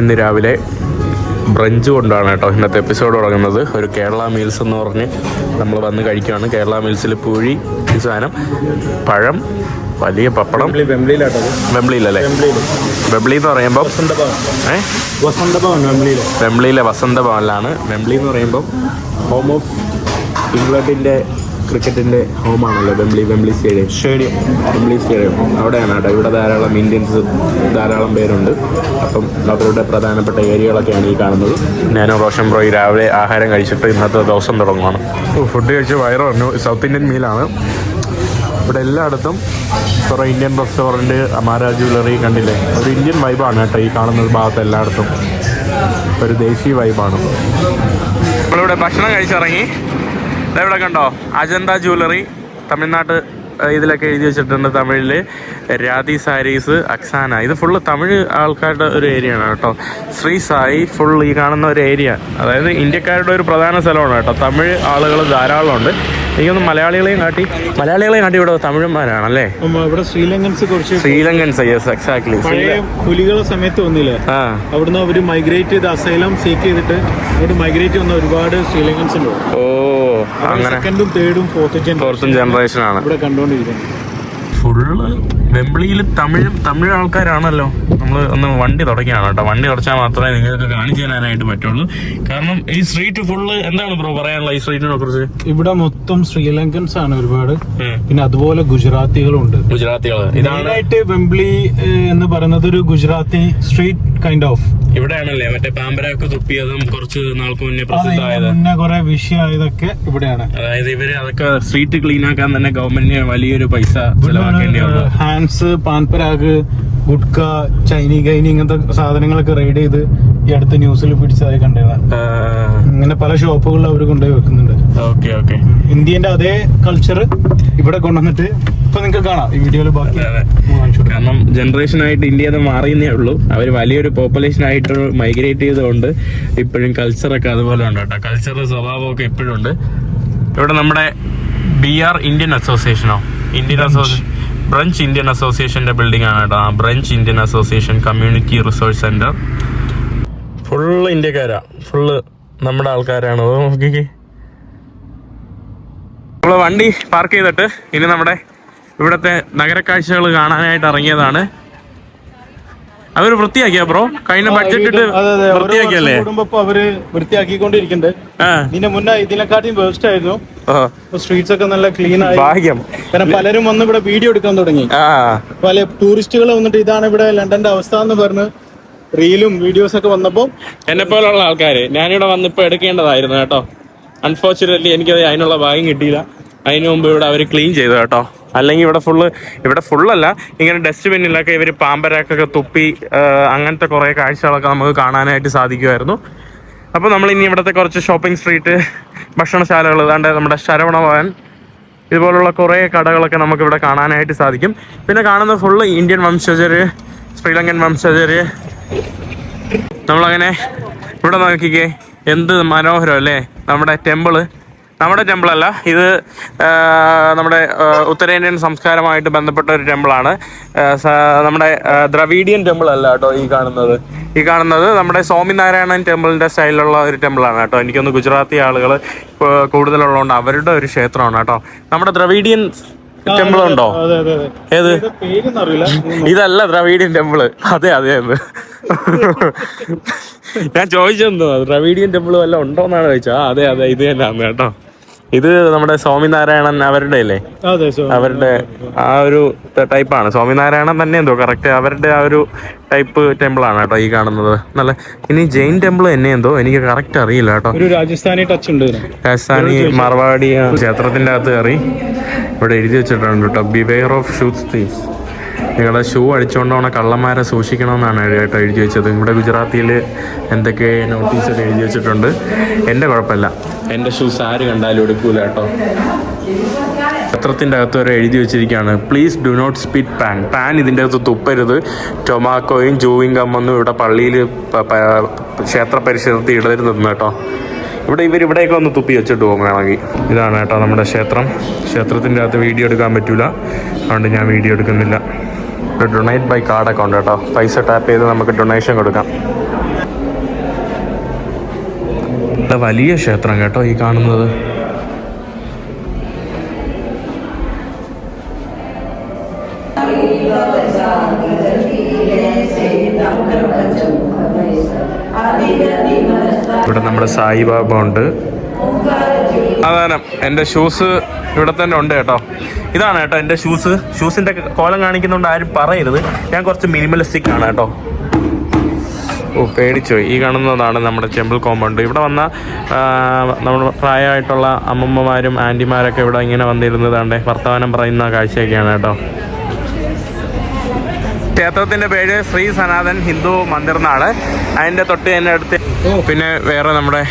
ഇന്ന് രാവിലെ ബ്രഞ്ച് കൊണ്ടാണ് കേട്ടോ ഇന്നത്തെ എപ്പിസോഡ് തുടങ്ങുന്നത്. ഒരു കേരള മീൽസ് എന്ന് പറഞ്ഞ് നമ്മൾ വന്ന് കഴിക്കുകയാണ്. കേരള മീൽസിൽ പൂഴി ഈ സാധനം, പഴം, വലിയ പപ്പടം. വെമ്പിളിയിലല്ലേ? വെമ്പിളി എന്ന് പറയുമ്പോൾ വെമ്പിളിയിലെ വസന്ത ഭവനിലാണ്. വെമ്പിളി എന്ന് പറയുമ്പോൾ home of ഇംഗ്ലണ്ടിൻ്റെ ക്രിക്കറ്റിൻ്റെ ഹോമാണല്ലോ Vempilly stadium. Vempilly stadium അവിടെയാണ് കേട്ടോ. ഇവിടെ ധാരാളം ഇന്ത്യൻസ് ധാരാളം പേരുണ്ട്. അപ്പം അവരുടെ പ്രധാനപ്പെട്ട ഏരിയകളൊക്കെയാണ് ഈ കാണുന്നത്. ഞാനും റോഷൻ ബ്രോയി രാവിലെ ആഹാരം കഴിച്ചിട്ട് ഇന്നത്തെ ദിവസം തുടങ്ങുകയാണ്. ഫുഡ് കഴിച്ച് വയറ് പറഞ്ഞു. സൗത്ത് ഇന്ത്യൻ മീലാണ്. ഇവിടെ എല്ലായിടത്തും കുറേ ഇന്ത്യൻ റെസ്റ്റോറൻറ്റ്, അമാര ജ്വല്ലറി കണ്ടില്ലേ? ഒരു ഇന്ത്യൻ വൈബാണ് കേട്ടോ ഈ കാണുന്നത് ഭാഗത്ത് എല്ലായിടത്തും. ഒരു ദേശീയ വൈബാണ്. നമ്മളിവിടെ ഭക്ഷണം കഴിച്ചിറങ്ങി. ഇവിടെ കണ്ടോ അജന്ത ജ്വല്ലറി, തമിഴ്നാട്ട് ഇതിലൊക്കെ എഴുതി വെച്ചിട്ടുണ്ട് തമിഴിൽ. രാധി സാരീസ്, അക്സാന, ഇത് ഫുള്ള് തമിഴ് ആൾക്കാരുടെ ഒരു ഏരിയ ആണ് കേട്ടോ. ശ്രീ സായി ഫുൾ ഈ കാണുന്ന ഒരു ഏരിയ, അതായത് ഇന്ത്യക്കാരുടെ ഒരു പ്രധാന സ്ഥലമാണ് കേട്ടോ. തമിഴ് ആളുകൾ ധാരാളം ഉണ്ട്. എനിക്കൊന്ന് മലയാളികളെയും കാട്ടി ഇവിടെ തമിഴന്മാരാണല്ലേ? ഇവിടെ ശ്രീലങ്കൻസ് യെസ് എക്സാക്ട്ലി. പുലികളുടെ സമയത്ത് വന്നില്ലേ, അവിടുന്ന് അവര് മൈഗ്രേറ്റ് ചെയ്ത് അസൈലം സീക്ക് ചെയ്തിട്ട് മൈഗ്രേറ്റ് വന്ന ഒരുപാട് ശ്രീലങ്കൻസ് ഉണ്ട്. ഓ, അങ്ങനെ സെക്കൻഡും തേർഡും ഫോർത്തും ജനറേഷൻ ആണ് ഇവിടെ കണ്ടുകൊണ്ടിരിക്കുന്നത്. ഫുള്ള് വെമ്പിളിയിൽ തമിഴ് ആൾക്കാരാണല്ലോ. നമ്മൾ ഒന്ന് വണ്ടി തുടങ്ങിയാണ് കേട്ടോ. വണ്ടി തുടച്ചാൽ മാത്രമേ നിങ്ങൾക്ക് കാണിച്ചു തരാനായിട്ട് പറ്റുള്ളൂ. കാരണം ഈ സ്ട്രീറ്റ് ഫുള്ള് എന്താണ് ബ്രോ പറയാനുള്ള ഈ സ്ട്രീറ്റിനെ കുറിച്ച്? ഇവിടെ മൊത്തം ശ്രീലങ്കൻസ് ആണ് ഒരുപാട്. പിന്നെ അതുപോലെ ഗുജറാത്തികളുണ്ട്. ഇതാണായിട്ട് വെമ്പിളി എന്ന് പറയുന്നത് ഒരു ഗുജറാത്തി സ്ട്രീറ്റ് കൈൻഡ് ഓഫ്. ഇവിടെയാണല്ലേ മറ്റേ പാമ്പരാക്ക് തുപ്പിയതും കുറച്ച് നാൾക്ക് മുന്നേ പ്രസിദ്ധമായത്, കുറെ വിഷയമായതൊക്കെ ഇവിടെയാണ്. അതായത് ഇവര് അതൊക്കെ സ്ട്രീറ്റ് ക്ലീൻ ആക്കാൻ തന്നെ ഗവൺമെന്റിന് വലിയൊരു പൈസ ചെലവാക്കേണ്ടി വന്നു. ഹാൻഡ്സ്, പാൻപരാഗ്, ഗുഡ്ക, ചൈനി ഗൈനി ഇങ്ങനത്തെ സാധനങ്ങളൊക്കെ റെയ്ഡ് ചെയ്ത് ഈ അടുത്ത ന്യൂസിൽ പിടിച്ചതായി കണ്ടതാണ്. ഇങ്ങനെ പല ഷോപ്പുകളിൽ അവർ കൊണ്ടുപോയി വെക്കുന്നുണ്ട്. ഇന്ത്യന്റെ അതേ കൾച്ചർ ഇവിടെ കൊണ്ടുവന്നിട്ട് ഇപ്പൊ നിങ്ങൾക്ക് കാണാം ഈ വീഡിയോയിൽ. ബാക്കി കാരണം ജനറേഷൻ ആയിട്ട് ഇന്ത്യ അത് മാറിയെന്നേ ഉള്ളൂ. അവർ വലിയൊരു പോപ്പുലേഷൻ ആയിട്ട് മൈഗ്രേറ്റ് ചെയ്തുകൊണ്ട് ഇപ്പോഴും കൾച്ചറൊക്കെ അതുപോലെ ഉണ്ട് കേട്ടോ. കൾച്ചർ സ്വഭാവമൊക്കെ ഇപ്പോഴും ഉണ്ട് ഇവിടെ. നമ്മുടെ BR ഇന്ത്യൻ അസോസിയേഷനോ, ബ്രഞ്ച് ഇന്ത്യൻ അസോസിയേഷന്റെ ബിൽഡിംഗ് ആണ് കേട്ടോ. Branch Indian association community research centre. Full ഇന്ത്യക്കാരാ, ഫുള്ള് നമ്മുടെ ആൾക്കാരാണ്. നോക്കിക്കേ, നമ്മള് വണ്ടി പാർക്ക് ചെയ്തിട്ട് ഇനി നമ്മുടെ ഇവിടത്തെ നഗരക്കാഴ്ചകൾ കാണാനായിട്ട് ഇറങ്ങിയതാണ്. അവര് വൃത്തിയാക്കിയ ബ്രോ കഴിഞ്ഞ ബഡ്ജറ്റ് ഇട്ട് വൃത്തിയാക്കിയല്ലേ? അവര് വൃത്തിയാക്കിക്കൊണ്ടിരിക്കുന്നുണ്ട്. ഇതിന്റെ മുന്നേ ഇതിനെക്കാട്ടിയും വേസ്റ്റ് ആയിരുന്നു. സ്ട്രീറ്റ്സ് ഒക്കെ നല്ല ക്ലീൻ ആയി. ഭാഗ്യം. കാരണം പലരും വന്ന് ഇവിടെ വീഡിയോ എടുക്കാൻ തുടങ്ങി. പല ടൂറിസ്റ്റുകൾ വന്നിട്ട് ഇതാണ് ഇവിടെ ലണ്ടന്റെ അവസ്ഥ എന്ന് പറഞ്ഞ് റീലും വീഡിയോസ് ഒക്കെ വന്നപ്പോ എന്നെ പോലുള്ള ആൾക്കാര് ഞാനിവിടെ വന്നിപ്പോ എടുക്കേണ്ടതായിരുന്നു കേട്ടോ. അൺഫോർച്ചുനേറ്റ്ലി എനിക്കത് അതിനുള്ള ഭാഗ്യം കിട്ടിയില്ല. അതിന് മുമ്പ് ഇവിടെ അവർ ക്ലീൻ ചെയ്തു കേട്ടോ. അല്ലെങ്കിൽ ഇവിടെ ഫുള്ളല്ല, ഇങ്ങനെ ഡസ്റ്റ്ബിന്നിലൊക്കെ ഇവർ പാമ്പരാക്കൊക്കെ തുപ്പി അങ്ങനത്തെ കുറേ കാഴ്ചകളൊക്കെ നമുക്ക് കാണാനായിട്ട് സാധിക്കുമായിരുന്നു. അപ്പോൾ നമ്മൾ ഇനി ഇവിടുത്തെ കുറച്ച് ഷോപ്പിംഗ് സ്ട്രീറ്റ്, ഭക്ഷണശാലകൾ, അതാണ്ട് നമ്മുടെ ശരവണ ഭവൻ, ഇതുപോലുള്ള കുറേ കടകളൊക്കെ നമുക്കിവിടെ കാണാനായിട്ട് സാധിക്കും. പിന്നെ കാണുന്ന ഫുള്ള് ഇന്ത്യൻ വംശജര്, ശ്രീലങ്കൻ വംശജര്. നമ്മളങ്ങനെ ഇവിടെ നോക്കിക്കേ, എന്ത് മനോഹരം അല്ലേ നമ്മുടെ ടെമ്പിളല്ല ഇത്. നമ്മുടെ ഉത്തരേന്ത്യൻ സംസ്കാരമായിട്ട് ബന്ധപ്പെട്ട ഒരു ടെമ്പിളാണ്. നമ്മുടെ ദ്രവീഡിയൻ ടെമ്പിൾ അല്ല കേട്ടോ ഈ കാണുന്നത് നമ്മുടെ സ്വാമിനാരായണൻ ടെമ്പിളിന്റെ സ്റ്റൈലിലുള്ള ഒരു ടെമ്പിളാണ് കേട്ടോ. എനിക്കൊന്ന് ഗുജറാത്തി ആളുകൾ കൂടുതലുള്ളതുകൊണ്ട് അവരുടെ ഒരു ക്ഷേത്രമാണ് കേട്ടോ. നമ്മുടെ ദ്രവീഡിയൻ ടെമ്പിൾ ഉണ്ടോ? ഏത്? ഇതല്ല ദ്രവീഡിയൻ ടെമ്പിള്. അതെ ഞാൻ ചോദിച്ചെന്തോ ദ്രവീഡിയൻ ടെമ്പിൾ വല്ല ഉണ്ടോന്നാണ് ചോദിച്ചത്. അതെ ഇത് തന്നെയാണ് കേട്ടോ. ഇത് നമ്മുടെ സ്വാമിനാരായണൻ അവരുടെ അല്ലേ, അവരുടെ ആ ഒരു ടൈപ്പാണ്. സ്വാമിനാരായണൻ തന്നെ എന്തോ കറക്റ്റ് അവരുടെ ആ ഒരു ടൈപ്പ് ടെമ്പിളാണ് കേട്ടോ ഈ കാണുന്നത്. നല്ല ഇനി ജെയിൻ ടെമ്പിൾ തന്നെ എന്തോ എനിക്ക് കറക്റ്റ് അറിയില്ല കേട്ടോ. ഒരു രാജസ്ഥാനി ടച്ച് ഉണ്ട്. രാജസ്ഥാനി മാർവാടി ക്ഷേത്രത്തിന്റെ അകത്ത് കയറി ഇവിടെ എഴുതി വെച്ചിട്ടുണ്ട് കേട്ടോ, ബിവെയർ ഓഫ് ഷൂ തീവ്സ്. നിങ്ങളുടെ ഷൂ അടിച്ചുകൊണ്ടോണ കള്ളന്മാരെ സൂക്ഷിക്കണമെന്നാണ് കേട്ടോ എഴുതി വെച്ചത്. ഇവിടെ ഗുജറാത്തിയിൽ എന്തൊക്കെ നോട്ടീസൊക്കെ എഴുതി വെച്ചിട്ടുണ്ട്. എൻ്റെ കുഴപ്പമില്ല, എൻ്റെ ഷൂസ് ആര് കണ്ടാലും എടുക്കൂല കേട്ടോ. ക്ഷേത്രത്തിൻ്റെ അകത്ത് വരെ എഴുതി വെച്ചിരിക്കുകയാണ്, please do not spit paan ഇതിൻ്റെ അകത്ത് തുപ്പരുത്. ടൊമാക്കോയും ജൂവിങ് ഗമ്മൊന്നും ഇവിടെ പള്ളിയിൽ ക്ഷേത്ര പരിസരത്ത് ഇടരുതെന്ന് കേട്ടോ. ഇവിടെയൊക്കെ ഒന്ന് തുപ്പി വെച്ചിട്ട് പോകും വേണമെങ്കിൽ. ഇതാണ് കേട്ടോ നമ്മുടെ ക്ഷേത്രത്തിൻ്റെ അകത്ത് വീഡിയോ എടുക്കാൻ പറ്റൂല, അതുകൊണ്ട് ഞാൻ വീഡിയോ എടുക്കുന്നില്ല. ഡൊണേറ്റ് ബൈ കാർഡൊക്കെ ഉണ്ട് കേട്ടോ. പൈസ ടാപ്പ് ചെയ്ത് നമുക്ക് ഡൊണേഷൻ കൊടുക്കാം. വലിയ ക്ഷേത്രം കേട്ടോ ഈ കാണുന്നത്. ഇവിടെ നമ്മുടെ സായിബാബ ഉണ്ട്. അതാണ് എൻ്റെ ഷൂസ് ഇവിടെ തന്നെ ഉണ്ട് കേട്ടോ. ഇതാണ് കേട്ടോ എൻ്റെ ഷൂസിൻ്റെ കോലം കാണിക്കുന്നതുകൊണ്ട് ആരും പറയരുത്. ഞാൻ കുറച്ച് മിനിമലിസ്റ്റിക് ആണ് കേട്ടോ. ഓ പേടിച്ചോയി. ഈ കാണുന്നതാണ് നമ്മുടെ ടെമ്പിൾ കോമ്പൗണ്ട്. ഇവിടെ വന്ന നമ്മുടെ പ്രായമായിട്ടുള്ള അമ്മമ്മമാരും ആൻറ്റിമാരൊക്കെ ഇവിടെ ഇങ്ങനെ വന്നിരുന്നതാണ്ട് വർത്തമാനം പറയുന്ന കാഴ്ചയൊക്കെയാണ് കേട്ടോ. ക്ഷേത്രത്തിൻ്റെ പേര് ശ്രീ സനാതൻ ഹിന്ദു മന്ദിർ എന്നാണ്. അതിൻ്റെ തൊട്ട് തന്നെ അടുത്ത് പിന്നെ വേറെ നമ്മുടെ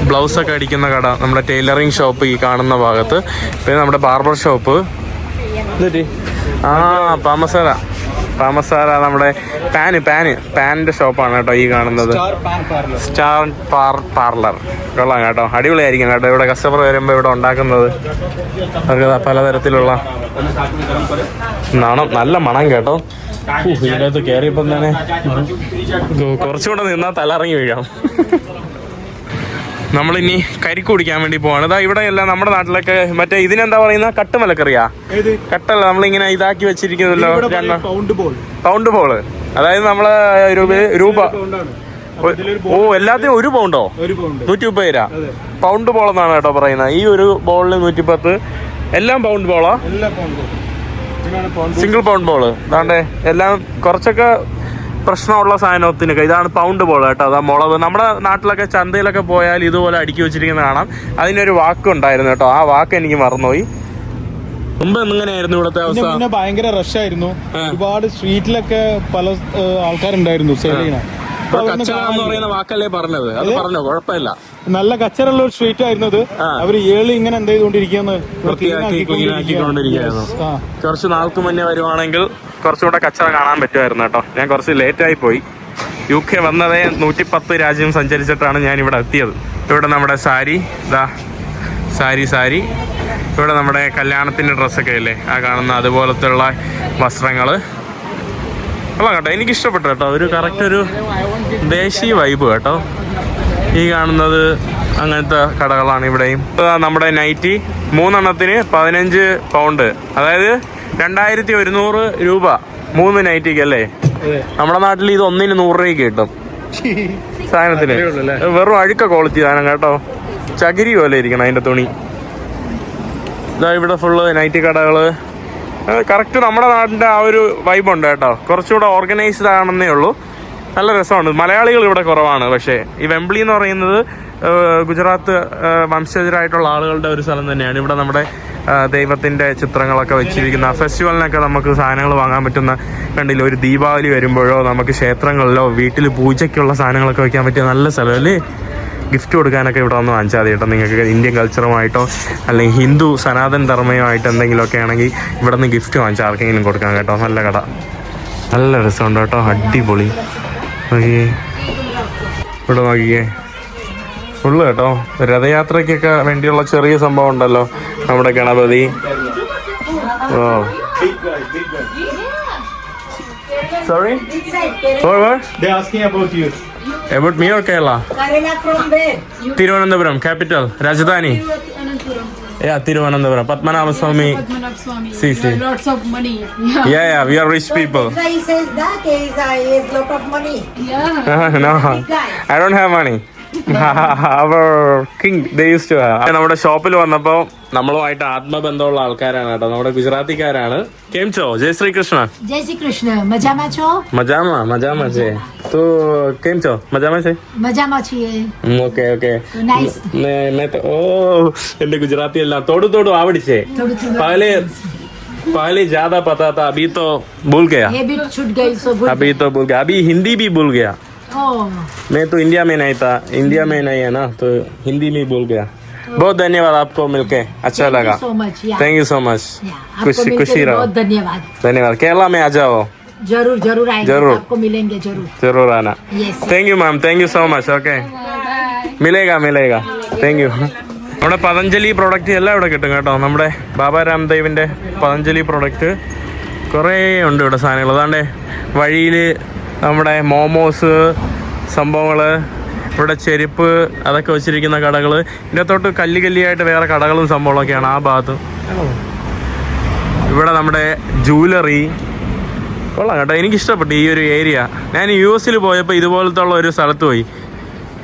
ബ്ലൗസൊക്കെ അടിക്കുന്ന കട, നമ്മുടെ ടൈലറിങ് ഷോപ്പ് ഈ കാണുന്ന ഭാഗത്ത്, പിന്നെ നമ്മുടെ ബാർബർ ഷോപ്പ്. പാമസാര നമ്മുടെ പാനിൻ്റെ ഷോപ്പാണ് കേട്ടോ ഈ കാണുന്നത്. സ്റ്റാർ പാർലർ കൊള്ളാം കേട്ടോ, അടിപൊളിയായിരിക്കും കേട്ടോ. ഇവിടെ കസ്റ്റമർ വരുമ്പോൾ ഇവിടെ ഉണ്ടാക്കുന്നത് അവർക്ക് പലതരത്തിലുള്ള നല്ല മണം കേട്ടോ. ഇതിനകത്ത് കയറിയപ്പം തന്നെ കുറച്ചുകൂടെ നിന്നാൽ തലറങ്ങി വീഴാം. നമ്മളിനി കരിക്ക് കുടിക്കാൻ വേണ്ടി പോവാണ്. ഇതാ ഇവിടെ എല്ലാം നമ്മുടെ നാട്ടിലൊക്കെ മറ്റേ ഇതിനെന്താ പറയുന്ന കട്ടുമലക്കറിയാ, കട്ടല്ല നമ്മളിങ്ങനെ ഇതാക്കി വെച്ചിരിക്കുന്നല്ലോ പൗണ്ട് ബോള്. അതായത് നമ്മള് രൂപ ഓ എല്ലാത്തിനും 1 പൗണ്ടോ 130 രൂപ പൗണ്ട് ബോൾ എന്നാണ് കേട്ടോ പറയുന്നത്. ഈ ഒരു ബോളിന് 110. എല്ലാം പൗണ്ട് ബോളാ, സിംഗിൾ പൗണ്ട് ബോള്. അതാണ്ടേ എല്ലാം കുറച്ചൊക്കെ പ്രശ്നമുള്ള സാധനത്തിനൊക്കെ ഇതാണ് പൗണ്ട് ബോൾ കേട്ടോ. അതാ മുളക്. നമ്മുടെ നാട്ടിലൊക്കെ ചന്തയിലൊക്കെ പോയാൽ ഇതുപോലെ അടുക്കി വെച്ചിരിക്കുന്ന കാണാം. അതിനൊരു വാക്ക് ഉണ്ടായിരുന്നു കേട്ടോ, ആ വാക്ക് എനിക്ക് മറന്നുപോയി. മുമ്പ് എങ്ങനെയായിരുന്നു ഇവിടുത്തെ അവസ്ഥ? പിന്നെ ഭയങ്കര റഷ് ആയിരുന്നു. ഒരുപാട് സ്ട്രീറ്റിലൊക്കെ പല ആൾക്കാരുണ്ടായിരുന്നു സെയിൽ ചെയ്യണം. പറയുന്ന വാക്കല്ലേ പറഞ്ഞത്, അത് പറഞ്ഞോ കുഴപ്പമില്ല. നല്ല കച്ചറുള്ള ഒരു സ്ട്രീറ്റ് ആയിരുന്നു അത്. അവര് ഇങ്ങനെ എന്ത് ചെയ്തുകൊണ്ടിരിക്കുന്നു, വൃത്തിയാക്കിക്കൊണ്ടിരിക്കുകയായിരുന്നു. കുറച്ച് നാൾക്ക് മുന്നേ വരുവാണെങ്കിൽ കുറച്ചുകൂടെ കച്ചറ കാണാൻ പറ്റുമായിരുന്നു കേട്ടോ. ഞാൻ കുറച്ച് ലേറ്റായി പോയി. UK വന്നതേ 110 രാജ്യം സഞ്ചരിച്ചിട്ടാണ് ഞാൻ ഇവിടെ എത്തിയത്. ഇവിടെ നമ്മുടെ സാരി ഇവിടെ നമ്മുടെ കല്യാണത്തിൻ്റെ ഡ്രസ്സൊക്കെ ഇല്ലേ ആ കാണുന്ന അതുപോലത്തുള്ള വസ്ത്രങ്ങൾ അല്ല കേട്ടോ. എനിക്കിഷ്ടപ്പെട്ടു കേട്ടോ. ഒരു കറക്റ്റ് ഒരു ദേശീയ വൈബ് കേട്ടോ. ഈ കാണുന്നത് അങ്ങനത്തെ കടകളാണ് ഇവിടെയും. നമ്മുടെ നൈറ്റി 3 എണ്ണത്തിന് 15 പൗണ്ട്, അതായത് 2100 രൂപ 3 നൈറ്റിക്ക് അല്ലേ. നമ്മുടെ നാട്ടിൽ ഇത് 1-ന് 100 രൂപയ്ക്ക് കിട്ടും സാധനത്തിന്. വെറും അഴുക്ക ക്വാളിറ്റി സാധനം കേട്ടോ. ചകിരി പോലെ ഇരിക്കണം അതിൻ്റെ തുണി. ഇതാ ഇവിടെ ഫുള്ള് നൈറ്റി കടകള്. കറക്റ്റ് നമ്മുടെ നാടിൻ്റെ ആ ഒരു വൈബുണ്ട് കേട്ടോ. കുറച്ചുകൂടെ ഓർഗനൈസ്ഡ് ആണെന്നേ ഉള്ളൂ. നല്ല രസമുണ്ട്. മലയാളികൾ ഇവിടെ കുറവാണ്. പക്ഷേ ഈ വെംബ്ലി എന്ന് പറയുന്നത് ഗുജറാത്ത് വംശജരായിട്ടുള്ള ആളുകളുടെ ഒരു സ്ഥലം തന്നെയാണ്. ഇവിടെ നമ്മുടെ ദൈവത്തിൻ്റെ ചിത്രങ്ങളൊക്കെ വെച്ചിരിക്കുന്ന ഫെസ്റ്റിവലിനൊക്കെ നമുക്ക് സാധനങ്ങൾ വാങ്ങാൻ പറ്റുന്ന കണ്ടില്ല. ഒരു ദീപാവലി വരുമ്പോഴോ നമുക്ക് ക്ഷേത്രങ്ങളിലോ വീട്ടിൽ പൂജയ്ക്കുള്ള സാധനങ്ങളൊക്കെ വയ്ക്കാൻ പറ്റിയ നല്ല സ്ഥലമല്ലേ. ഗിഫ്റ്റ് കൊടുക്കാനൊക്കെ ഇവിടെ വന്ന് വാങ്ങിച്ചാൽ മതി കേട്ടോ. നിങ്ങൾക്ക് ഇന്ത്യൻ കൾച്ചറുമായിട്ടോ അല്ലെങ്കിൽ ഹിന്ദു സനാതൻ ധർമ്മയുമായിട്ട് എന്തെങ്കിലുമൊക്കെ ആണെങ്കിൽ ഇവിടെ നിന്ന് ഗിഫ്റ്റ് വാങ്ങിച്ചാൽ ആർക്കെങ്കിലും കൊടുക്കാം കേട്ടോ. നല്ല കട, നല്ല രസമുണ്ട് കേട്ടോ. അടിപൊളി. നോക്കിയേ ഇവിടെ നോക്കിയേ ഫുള്ള് കേട്ടോ. രഥയാത്രയ്ക്കൊക്കെ വേണ്ടിയുള്ള ചെറിയ സംഭവം ഉണ്ടല്ലോ നമ്മുടെ ഗണപതി. ഓ sorry about me or Kerala? Kerala from where? Thiruvananthapuram, capital, Rajdhani. Yeah, Thiruvananthapuram. Padmanabha Swami. See. Lots of money. Yeah, we are rich people. He says that he has lot of money. Yeah. No, I don't have money. Our king, they used to have. നമ്മുടെ ഷോപ്പിൽ വന്നപ്പോൾ നമ്മളുമായിട്ട് ആത്മബന്ധമുള്ള ആൾക്കാരാണ് കേട്ടോ. നമ്മുടെ ഗുജറാത്തിക്കാരാണ്. કેમ છો? જય શ્રી કૃષ્ણ. જય શ્રી કૃષ્ણ. મજામાં છો? મજામાં છે. તો કેમ છો? મજામાં છે? મજામાં છીએ. ઓકે. Nice. मैं तो എന്റെ ഗുജറാത്തി എല്ലാം തോടും ആവടിച്ചേ. पहले ज्यादा पता था, अभी तो भूल गया. Habit छूट गई so good. अभी तो भूल गया. अभी हिंदी भी भूल गया. Oh. मैं तो इंडिया में नहीं था, इंडिया में नहीं है ना, तो हिंदी में भूल गया. बहुत धन्यवाद आपको मिलके, अच्छा लगा. Thank you so much. Yeah. Thank you so much. आपको मिलकर खुशी रहो. बहुत धन्यवाद. धन्यवाद. केरला में आ जाओ. जरूर आएंगे. जरूर. आपको मिलेंगे जरूर आना. Yes. Thank you ma'am, thank you so much. Okay, मिलेगा. Thank you. നമ്മുടെ പതഞ്ജലി പ്രോഡക്റ്റ് എല്ലാം ഇവിടെ കിട്ടും കേട്ടോ. നമ്മുടെ ബാബാ രാംദേവിൻ്റെ പതഞ്ജലി പ്രോഡക്റ്റ് കുറേ ഉണ്ട് ഇവിടെ സാധനങ്ങൾ. അതാണ്ട് വഴിയിൽ നമ്മുടെ മോമോസ് സംഭവങ്ങൾ ഇവിടെ ചെരുപ്പ് അതൊക്കെ വെച്ചിരിക്കുന്ന കടകൾ. ഇതിൻ്റെ തൊട്ട് കല്ല് കല്ലിയായിട്ട് വേറെ കടകളും സംഭവങ്ങളൊക്കെയാണ് ആ ഭാഗത്ത്. ഇവിടെ നമ്മുടെ ജൂവലറി കൊള്ളാം കേട്ടോ. എനിക്കിഷ്ടപ്പെട്ടു ഈ ഒരു ഏരിയ. ഞാൻ US പോയപ്പോൾ ഇതുപോലത്തെ ഉള്ള ഒരു സ്ഥലത്ത് പോയി.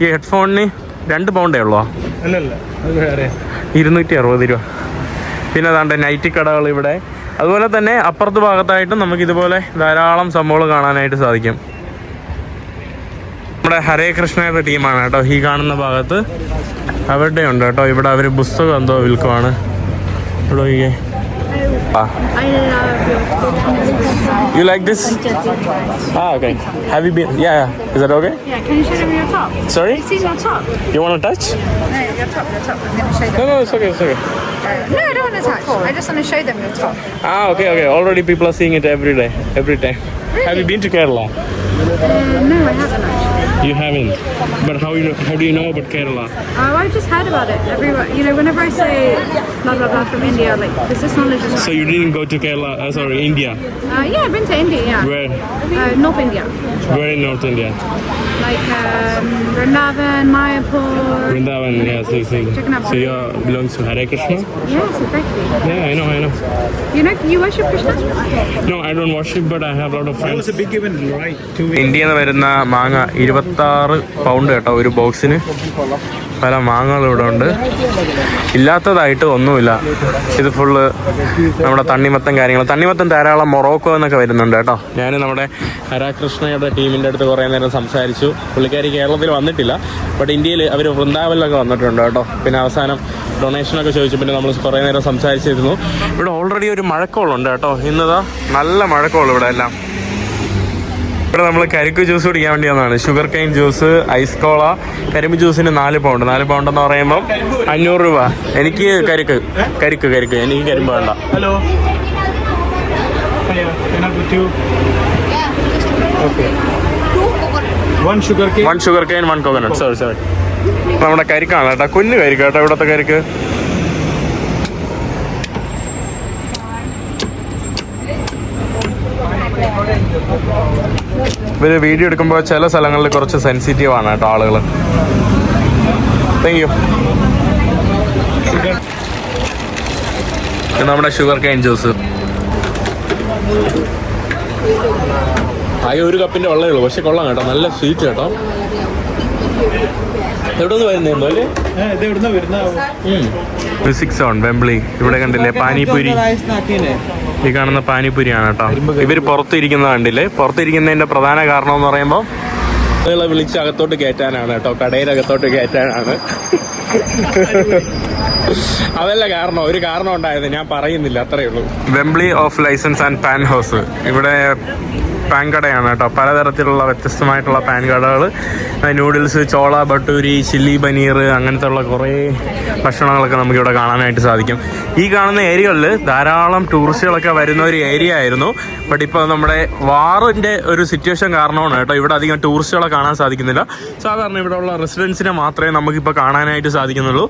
ഈ ഹെഡ്ഫോണിന് 2 പൗണ്ടേ ഉള്ളോ? അല്ലല്ല, അത് വേറെ 260 രൂപ. പിന്നെ അതാണ്ട് നൈറ്റി കടകൾ ഇവിടെ. അതുപോലെ തന്നെ അപ്പുറത്ത് ഭാഗത്തായിട്ടും നമുക്കിതുപോലെ ധാരാളം സംഭവങ്ങൾ കാണാനായിട്ട് സാധിക്കും. നമ്മുടെ ഹരേ കൃഷ്ണയുടെ ടീമാണ് കേട്ടോ ഈ കാണുന്ന ഭാഗത്ത്. അവരുടെ ഉണ്ട് കേട്ടോ ഇവിടെ. അവർ പുസ്തകം എന്തോ വിൽക്കുവാണ് ഇവിടെ. You like this? Okay. Have you been? Yeah. Is that okay? Yeah, can you show them your top? Sorry? See your top? You want to touch? No, your top. I'm going to show them. No, it's okay. It's okay. No, I don't want to touch. I just want to show them your top. Okay. Already people are seeing it every day, every time. Really? Have you been to Kerala? No, I haven't actually. You haven't. But how do you know about Kerala? I've just heard about it. Everywhere, whenever I say blah blah blah from India, like this knowledge is. So you didn't go to Kerala? Sorry, India. Yeah, I've been to India. Yeah. Where? North India. Where in North India? Like Vrindavan, Mayapur. Vrindavan. Yeah, see. So you belongs to Hare Krishna? Yes, exactly. Yeah, I know. You worship Krishna? No, I don't worship, but I have a lot of That friends. was a big event, right? 2 weeks. ഇന്ത്യയിൽ നിന്ന് വരുന്ന മാങ്ങ 26 pound കേട്ടോ ഒരു ബോക്സിന്. പല മാങ്ങകളും ഇവിടെ ഉണ്ട്. ഇല്ലാത്തതായിട്ട് ഒന്നുമില്ല. ഇത് ഫുള്ള് നമ്മുടെ തണ്ണിമത്തൻ കാര്യങ്ങൾ. തണ്ണിമത്തൻ ധാരാളം മൊറോക്കോ എന്നൊക്കെ വരുന്നുണ്ട് കേട്ടോ. ഞാൻ നമ്മുടെ ഹരകൃഷ്ണയുടെ ടീമിൻ്റെ അടുത്ത് കുറേ നേരം സംസാരിച്ചു. പുള്ളിക്കാരി കേരളത്തിൽ വന്നിട്ടില്ല, ബട്ട് ഇന്ത്യയിൽ അവർ വൃന്ദാവനിലൊക്കെ വന്നിട്ടുണ്ട് കേട്ടോ. പിന്നെ അവസാനം ഡൊണേഷനൊക്കെ ചോദിച്ചു. പിന്നെ നമ്മൾ കുറേ നേരം സംസാരിച്ചിരുന്നു. ഇവിടെ ഓൾറെഡി ഒരു മഴക്കോളുണ്ട് കേട്ടോ. ഇന്നതാ നല്ല മഴക്കോൾ ഇവിടെ എല്ലാം. ഇവിടെ നമ്മൾ കരിക്ക് ജ്യൂസ് കുടിക്കാൻ വേണ്ടി വന്നതാണ്. ഷുഗർ കെയിൻ ജ്യൂസ്, ഐസ് കോള. കരിമ്പ് ജ്യൂസിന് 4 പൗണ്ട്. 4 പൗണ്ട് എന്ന് പറയുമ്പോൾ 500 രൂപ. എനിക്ക് കരിക്ക്. എനിക്ക് കരിമ്പ് വേണ്ട. Hello. Hiya. Can I put you? Okay. One sugar cake. 1 sugar cane 1 coconut. Sorry. നമ്മുടെ കരിക്കാണ് കേട്ടോ. കുഞ്ഞ് കരിക്ക് കേട്ടോ ഇവിടുത്തെ കരിക്ക്. ഇവര് വീഡിയോ എടുക്കുമ്പോൾ ചില സ്ഥലങ്ങളിൽ കുറച്ച് സെൻസിറ്റീവ് ആണ് കേട്ടോ ആളുകൾ. Thank you. നമ്മുടെ ഷുഗർ കെയിൻ ജ്യൂസ്. ആകെ 1 കപ്പിന്റെ വെള്ളമേ ഉള്ളൂ, പക്ഷെ കൊള്ളാം കേട്ടോ. നല്ല സ്വീറ്റ് കേട്ടോ. എവിടെ നിന്ന് വരുന്നോ അല്ലേ? ഇത് എവിടുന്ന വരുന്ന? 6 ഓൺ വെംബ്ലി. ഇവിടെ കണ്ടില്ലേ പാനിപൂരി. ഈ കാണുന്ന പാനിപൂരിയാണ് കേട്ടോ. ഇവർ പുറത്തിരിക്കുന്നത് കണ്ടില്ലേ? പുറത്തിരിക്കുന്നതിന്റെ പ്രധാന കാരണം എന്ന് പറയുമ്പോൾ ആളുകളെ വിളിച്ച് അകത്തോട്ട് കയറ്റാനാണ് കേട്ടോ. കടയിലകത്തോട്ട് കയറ്റാനാണ്. അതല്ല കാരണം. ഒരു കാരണം ഉണ്ടായത് ഞാൻ പറയുന്നില്ല, അത്രയേ ഉള്ളൂ. Wembley off licence and paan house. ഇവിടെ പാൻ കടയാണ് കേട്ടോ. പലതരത്തിലുള്ള വ്യത്യസ്തമായിട്ടുള്ള പാൻ കടകൾ. നൂഡിൽസ്, ചോള ഭട്ടൂരി, ചില്ലി പനീർ, അങ്ങനത്തെ ഉള്ള കുറേ ഭക്ഷണങ്ങളൊക്കെ നമുക്കിവിടെ കാണാനായിട്ട് സാധിക്കും. ഈ കാണുന്ന ഏരിയകളിൽ ധാരാളം ടൂറിസ്റ്റുകളൊക്കെ വരുന്ന ഒരു ഏരിയ ആയിരുന്നു. ബട്ട് ഇപ്പോൾ നമ്മുടെ വാറിൻ്റെ ഒരു സിറ്റുവേഷൻ കാരണമാണ് കേട്ടോ ഇവിടെ അധികം ടൂറിസ്റ്റുകളെ കാണാൻ സാധിക്കുന്നില്ല. സാധാരണ ഇവിടെ ഉള്ള റെസിഡൻസിനെ മാത്രമേ നമുക്കിപ്പോൾ കാണാനായിട്ട് സാധിക്കുന്നുള്ളൂ.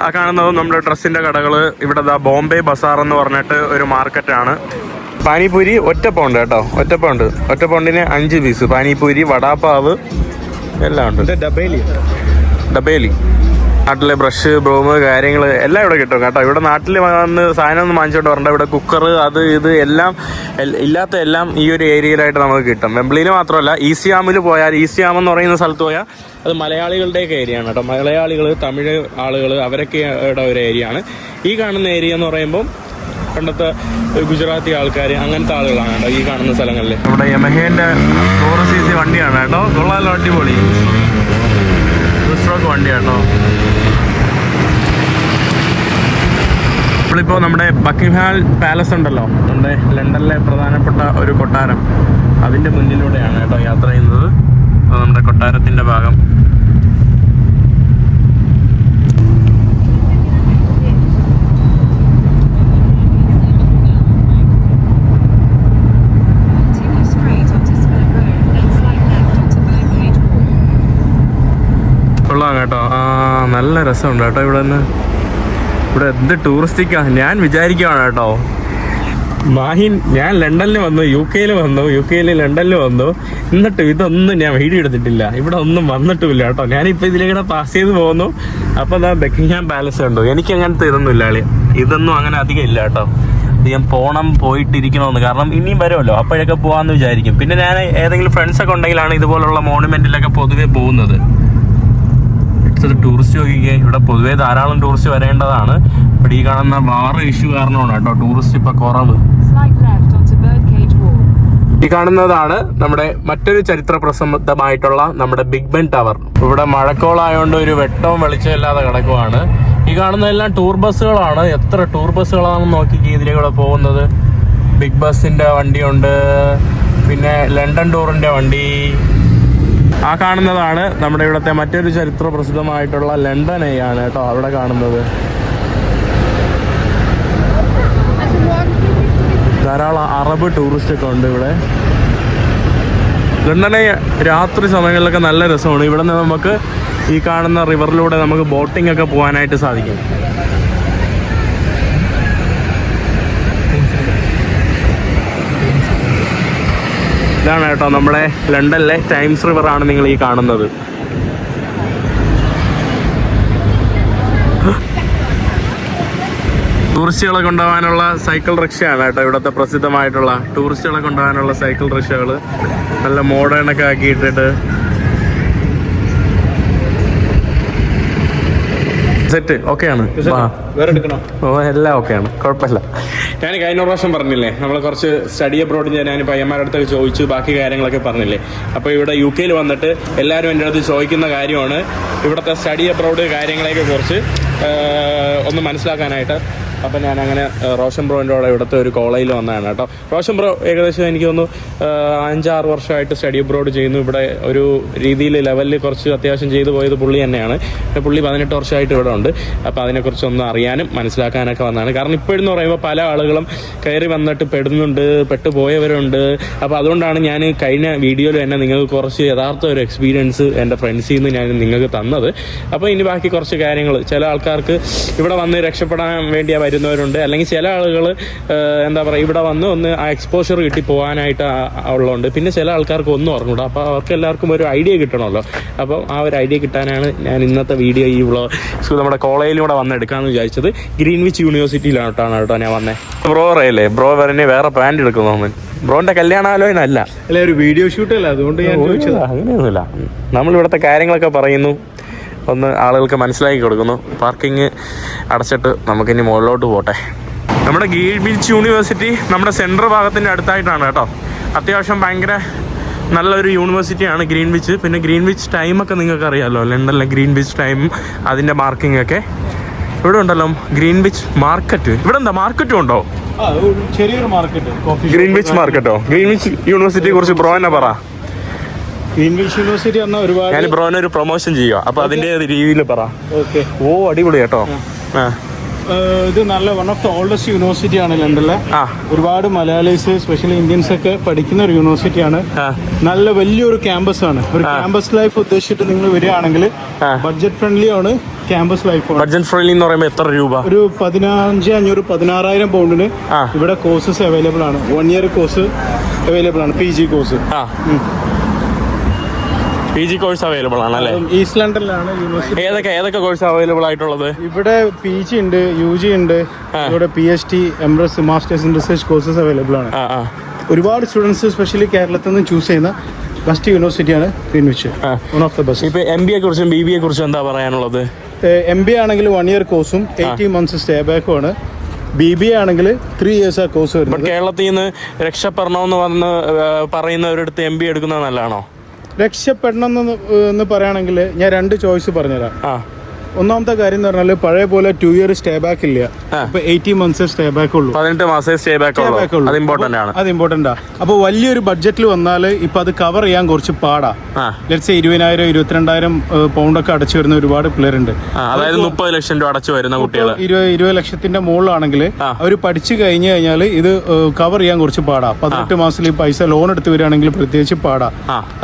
ആ കാണുന്നത് നമ്മുടെ ഡ്രസ്സിൻ്റെ കടകൾ. ഇവിടെ ബോംബെ ബസാർ എന്ന് പറഞ്ഞിട്ട് ഒരു മാർക്കറ്റാണ്. പാനിപൂരി 1 പൗണ്ട് കേട്ടോ. 1 പൗണ്ടിന് 5 പീസ്. പാനിപൂരി, വടാപ്പാവ് എല്ലാം ഉണ്ട്. ഡബേലി. നാട്ടിലെ ബ്രഷ്, ബ്രൂം, കാര്യങ്ങൾ എല്ലാം ഇവിടെ കിട്ടും കേട്ടോ. ഇവിടെ നാട്ടിൽ വന്ന് സാധനം ഒന്നും വാങ്ങിച്ചോണ്ട് വരണ്ട. ഇവിടെ കുക്കർ, അത് ഇത് എല്ലാം ഇല്ലാത്ത എല്ലാം ഈ ഒരു ഏരിയയിലായിട്ട് നമുക്ക് കിട്ടും. വെംബ്ലിയിൽ മാത്രമല്ല, ഈസിയാമിൽ പോയാൽ, ഈസിയാം എന്ന് പറയുന്ന സ്ഥലത്ത് പോയാൽ അത് മലയാളികളുടെയൊക്കെ ഏരിയ ആണ് കേട്ടോ. മലയാളികൾ, തമിഴ് ആളുകൾ, അവരൊക്കെ ഒരു ഏരിയ ആണ്. ഈ കാണുന്ന ഏരിയ എന്ന് പറയുമ്പോൾ പണ്ടത്തെ ഗുജറാത്തി ആൾക്കാർ, അങ്ങനത്തെ ആളുകളാണ് കേട്ടോ ഈ കാണുന്ന സ്ഥലങ്ങളിൽ. നമ്മുടെ യമഹേൻ്റെ 100cc വണ്ടിയാണ് കേട്ടോ. കൊള്ളാലോ, അടിപൊളി സ്ട്രോക്ക് വണ്ടിയാട്ടോ. നമ്മളിപ്പോൾ നമ്മുടെ ബക്കിംഗ്ഹാം പാലസ് ഉണ്ടല്ലോ, നമ്മുടെ ലണ്ടനിലെ പ്രധാനപ്പെട്ട ഒരു കൊട്ടാരം, അതിൻ്റെ മുന്നിലൂടെയാണ് കേട്ടോ യാത്ര ചെയ്യുന്നത്. അപ്പോൾ നമ്മുടെ കൊട്ടാരത്തിൻ്റെ ഭാഗം. കൊള്ളാം കേട്ടോ. നല്ല രസമുണ്ട് കേട്ടോ ഇവിടെ നിന്ന്. ഇവിടെ എന്ത് ടൂറിസ്റ്റിക്കാണ് ഞാൻ വിചാരിക്കുവാണ് കേട്ടോ. മാഹിൻ ഞാൻ ലണ്ടനിൽ വന്നു, UK ലണ്ടനിൽ വന്നു, എന്നിട്ടും ഇതൊന്നും ഞാൻ വീഡിയോ എടുത്തിട്ടില്ല. ഇവിടെ ഒന്നും വന്നിട്ടുമില്ല കേട്ടോ. ഞാനിപ്പോൾ ഇതിലേക്കൂടെ പാസ് ചെയ്ത് പോകുന്നു. അപ്പോൾ അതാ ബക്കിംഗ്ഹാം പാലസ് ഉണ്ടോ. എനിക്ക് അങ്ങനത്തെ ഇതൊന്നുമില്ല ആളി, ഇതൊന്നും അങ്ങനെ അധികം ഇല്ല കേട്ടോ. ഞാൻ പോയിട്ടിരിക്കണമെന്ന്, കാരണം ഇനിയും വരുമല്ലോ, അപ്പോഴൊക്കെ പോകാമെന്ന് വിചാരിക്കും. പിന്നെ ഞാൻ ഏതെങ്കിലും ഫ്രണ്ട്സൊക്കെ ഉണ്ടെങ്കിലാണ് ഇതുപോലുള്ള മോണുമെന്റിലൊക്കെ പൊതുവെ പോകുന്നത്. ടൂറിസ്റ്റ് നോക്കിക്കേ, ഇവിടെ പൊതുവെ ധാരാളം ടൂറിസ്റ്റ് വരേണ്ടതാണ്. ഇവിടെ ഈ കാണുന്ന വാർ ഇഷ്യൂ കാരണമാണ് കേട്ടോ ടൂറിസ്റ്റ് ഇപ്പൊ കുറവ്. ഈ കാണുന്നതാണ് നമ്മുടെ മറ്റൊരു ചരിത്ര പ്രസിദ്ധമായിട്ടുള്ള നമ്മുടെ ബിഗ് ബെൻ ടവർ. ഇവിടെ മഴക്കോളായോണ്ട് ഒരു വെട്ടവും വെളിച്ചമില്ലാതെ കിടക്കുവാണ്. ഈ കാണുന്നതെല്ലാം ടൂർ ബസ്സുകളാണ്. എത്ര ടൂർ ബസ്സുകളാണെന്ന് നോക്കിക്കേ ഇതിലൂടെ പോകുന്നത്. ബിഗ് ബസിന്റെ വണ്ടിയുണ്ട്, പിന്നെ ലണ്ടൻ ടൂറിന്റെ വണ്ടി. ആ കാണുന്നതാണ് നമ്മുടെ ഇവിടുത്തെ മറ്റൊരു ചരിത്ര പ്രസിദ്ധമായിട്ടുള്ള ലണ്ടൻ ഐ ആണ് കേട്ടോ അവിടെ കാണുന്നത്. ധാരാളം അറബ് ടൂറിസ്റ്റ് ഒക്കെ ഉണ്ട് ഇവിടെ. ലണ്ടനെ രാത്രി സമയങ്ങളിലൊക്കെ നല്ല രസമാണ്. ഇവിടെ നിന്ന് നമുക്ക് ഈ കാണുന്ന റിവറിലൂടെ നമുക്ക് ബോട്ടിംഗ് ഒക്കെ പോകാനായിട്ട് സാധിക്കും. ഇതാണ് കേട്ടോ നമ്മുടെ ലണ്ടനിലെ ടൈംസ് റിവർ ആണ് നിങ്ങൾ ഈ കാണുന്നത്. ടൂറിസ്റ്റുകളെ കൊണ്ടുപോകാനുള്ള സൈക്കിൾ റിക്ഷയാണ് കേട്ടോ ഇവിടുത്തെ പ്രസിദ്ധമായിട്ടുള്ള. ടൂറിസ്റ്റുകളെ കൊണ്ടുപോകാനുള്ള സൈക്കിൾ റിക്ഷകൾ നല്ല മോഡേൺ ഒക്കെ ആക്കിയിട്ടിട്ട് സെറ്റ് ഓക്കെയാണ്. ഓ എല്ലാം ഓക്കെയാണ്, കുഴപ്പമില്ല. ഞാൻ കഴിഞ്ഞ പ്രാവശ്യം പറഞ്ഞില്ലേ നമ്മൾ കുറച്ച് സ്റ്റഡി അബ്രോഡ് ഞാൻ പയ്യന്മാരുടെ അടുത്തൊക്കെ ചോദിച്ചു, ബാക്കി കാര്യങ്ങളൊക്കെ പറഞ്ഞില്ലേ. അപ്പോൾ ഇവിടെ UK വന്നിട്ട് എല്ലാവരും എൻ്റെ അടുത്ത് ചോദിക്കുന്ന കാര്യമാണ് ഇവിടുത്തെ സ്റ്റഡി അബ്രോഡ് കാര്യങ്ങളെയൊക്കെ കുറിച്ച് ഒന്ന് മനസ്സിലാക്കാനായിട്ട്. അപ്പം ഞാൻ അങ്ങനെ റോഷൻ ബ്രോൻ്റെ കൂടെ ഇവിടുത്തെ ഒരു കോളേജിൽ വന്നതാണ് കേട്ടോ. റോഷൻ ബ്രോ ഏകദേശം എനിക്ക് തോന്നുന്നു 5-6 വർഷമായിട്ട് സ്റ്റഡി അബ്രോഡ് ചെയ്യുന്നു. ഇവിടെ ഒരു രീതിയിൽ ലെവലിൽ കുറച്ച് അത്യാവശ്യം ചെയ്തു പോയത് പുള്ളി തന്നെയാണ്. പുള്ളി 18 വർഷമായിട്ട് ഇവിടെ ഉണ്ട്. അപ്പോൾ അതിനെക്കുറിച്ചൊന്ന് അറിയാനും മനസ്സിലാക്കാനൊക്കെ വന്നതാണ്. കാരണം ഇപ്പോഴെന്ന് പറയുമ്പോൾ പല ആളുകളും കയറി വന്നിട്ട് പെട്ടുപോയവരുണ്ട്. അപ്പോൾ അതുകൊണ്ടാണ് ഞാൻ കഴിഞ്ഞ വീഡിയോയിൽ തന്നെ നിങ്ങൾക്ക് കുറച്ച് യഥാർത്ഥ ഒരു എക്സ്പീരിയൻസ് എൻ്റെ ഫ്രണ്ട്സിൽ നിന്ന് ഞാൻ നിങ്ങൾക്ക് തന്നത്. അപ്പോൾ ഇനി ബാക്കി കുറച്ച് കാര്യങ്ങൾ, ചില ആൾക്കാർക്ക് ഇവിടെ വന്ന് രക്ഷപ്പെടാൻ വേണ്ടി വരുന്നവരുണ്ട്, അല്ലെങ്കിൽ ചില ആളുകൾ എന്താ പറയുക ഇവിടെ വന്ന് ഒന്ന് ആ എക്സ്പോഷർ കിട്ടി പോകാനായിട്ട് ഉള്ളതുണ്ട്. പിന്നെ ചില ആൾക്കാർക്ക് ഒന്നും അറിഞ്ഞൂടാ. അപ്പോൾ അവർക്ക് എല്ലാവർക്കും ഒരു ഐഡിയ കിട്ടണമല്ലോ. അപ്പോൾ ആ ഒരു ഐഡിയ കിട്ടാനാണ് ഞാൻ ഇന്നത്തെ വീഡിയോ ഈ നമ്മുടെ കോളേജിലൂടെ വന്നെടുക്കാമെന്ന് വിചാരിച്ചത്. ഗ്രീൻവിച്ച് യൂണിവേഴ്സിറ്റിയിലാണ് കേട്ടോ ഞാൻ വന്നത്. ബ്രോ അറിയില്ലേ, ബ്രോ വരനെ വേറെ പാൻറ് എടുക്കുന്നു. ബ്രോന്റെ കല്യാണാലോചന അല്ല, ഒരു വീഡിയോ ഷൂട്ടല്ല, അതുകൊണ്ട് ഞാൻ ചോദിച്ചത്. അങ്ങനെയൊന്നുമില്ല, നമ്മളിവിടുത്തെ കാര്യങ്ങളൊക്കെ പറയുന്നു, ഒന്ന് ആളുകൾക്ക് മനസ്സിലാക്കി കൊടുക്കുന്നു. പാർക്കിംഗ് അടച്ചിട്ട് നമുക്കിനി മുകളിലോട്ട് പോട്ടെ. നമ്മുടെ ഗ്രീൻവിച്ച് യൂണിവേഴ്സിറ്റി നമ്മുടെ സെൻട്രൽ ഭാഗത്തിൻ്റെ അടുത്തായിട്ടാണ് കേട്ടോ. അത്യാവശ്യം ഭയങ്കര നല്ലൊരു യൂണിവേഴ്സിറ്റിയാണ് ഗ്രീൻവിച്ച്. പിന്നെ ഗ്രീൻവിച്ച് ടൈമൊക്കെ നിങ്ങൾക്ക് അറിയാമല്ലോ, ലണ്ടനിലെ ഗ്രീൻവിച്ച് ടൈം അതിൻ്റെ മാർക്കിംഗ് ഒക്കെ ഇവിടെ ഉണ്ടല്ലോ. ഗ്രീൻവിച്ച് മാർക്കറ്റ്, ഇവിടെ എന്താ മാർക്കറ്റും ഉണ്ടോ? ചെറിയൊരു മാർക്കറ്റ്, ഗ്രീൻവിച്ച് മാർക്കറ്റോ? ഗ്രീൻവിച്ച് യൂണിവേഴ്സിറ്റിയെ കുറിച്ച് ബ്രോ തന്നെ പറ. ഗ്രീൻവിച്ച് യൂണിവേഴ്സിറ്റി എന്ന ഒരുപാട് ഞാൻ ബ്രോനെ ഒരു പ്രൊമോഷൻ ചെയ്യുക, അപ്പൊ അതിന്റെ രീതിയിൽ പറ. ഓക്കെ. ഓ അടിപൊളി കേട്ടോ. ഇത് നല്ല one of the oldest university ആണ് ലണ്ടനിലെ. ഒരുപാട് മലയാളീസ് സ്പെഷ്യലി ഇന്ത്യൻസ് ഒക്കെ പഠിക്കുന്ന ഒരു യൂണിവേഴ്സിറ്റിയാണ്. നല്ല വലിയൊരു ക്യാമ്പസ് ആണ്. ഒരു ക്യാമ്പസ് ലൈഫ് ഉദ്ദേശിച്ചിട്ട് നിങ്ങൾ വരികയാണെങ്കിൽ ബഡ്ജറ്റ് ഫ്രണ്ട്ലി ആണ് ക്യാമ്പസ് ലൈഫ്. ബഡ്ജറ്റ് ഫ്രണ്ട്ലി എന്ന് പറയുമ്പോൾ എത്ര രൂപ? ഒരു 15,500-16,000 പൗണ്ടിന് ഇവിടെ കോഴ്സസ് അവൈലബിൾ ആണ്. 1 ഇയർ കോഴ്സ് അവൈലബിൾ ആണ്, PG course. PG course available ആണല്ലേ? ഈസ്റ്റ് ലണ്ടനിലാണ് യൂണിവേഴ്സിറ്റി. ഏതൊക്കെ കോഴ്സ് അവൈലബിൾ ആയിട്ടുള്ളത്? ഇവിടെ PG ഉണ്ട്, UG ഉണ്ട്, ഇവിടെ PhD, MRes, masters in research courses available ആണ്. ഒരുപാട് സ്റ്റുഡൻസ് സ്പെഷ്യലി കേരളത്തിൽ നിന്ന് ചൂസ് ചെയ്യുന്ന ബെസ്റ്റ് യൂണിവേഴ്സിറ്റിയാണ് Greenwich, one of the best. ഇപ്പൊ MBA കുറിച്ചും BBA കുറിച്ചും എന്താ പറയാനുള്ളത്? MBA ആണെങ്കിൽ 1 ഇയർ കോഴ്സും 18 months സ്റ്റേ ബാക്കും ആണ്. BBA ആണെങ്കിൽ 3 years ആ കോഴ്സ് വരുന്നത്. കേരളത്തിൽ നിന്ന് രക്ഷപ്പെടണമെന്ന് വന്ന് പറയുന്നവരടുത്ത് MBA എടുക്കുന്നത് നല്ലതാണോ? രക്ഷപ്പെടണം എന്ന് പറയുകയാണെങ്കിൽ ഞാൻ 2 ചോയ്സ് പറഞ്ഞുതരാം. ഒന്നാമത്തെ കാര്യം എന്ന് പറഞ്ഞാൽ പഴയ പോലെ 2 ഇയർ സ്റ്റേ ബാക്ക് ഇല്ല. ഇപ്പൊ 18 months സ്റ്റേ ബാക്ക് ഉള്ളൂ. 18 മാസം സ്റ്റേ ബാക്ക് ഉള്ളൂ. അത് ഇമ്പോർട്ടന്റ് ആണ്. അത് ഇമ്പോർട്ടന്റ് ആണ്. അപ്പോൾ വലിയൊരു ബഡ്ജറ്റിൽ വന്നാൽ ഇപ്പൊ അത് കവർ ചെയ്യാൻ കുറച്ച് പാടാ. ലെറ്റ്സ് 20,000 22,000 പൗണ്ട് ഒക്കെ അടച്ചു വരുന്ന ഒരുപാട് പിള്ളേർ ഉണ്ട്. അതായത് 30 ലക്ഷം രൂപ അടച്ചു വരുന്ന കുട്ടികൾ 20 ലക്ഷത്തിന്റെ മുകളിലാണെങ്കിൽ അവർ പഠിച്ചു കഴിഞ്ഞു കഴിഞ്ഞാൽ ഇത് കവർ ചെയ്യാൻ കുറച്ച് പാടാ. 18 മാസത്തിൽ ഈ പൈസ ലോൺ എടുത്ത് വരികയാണെങ്കിൽ പ്രത്യേകിച്ച് പാടാ.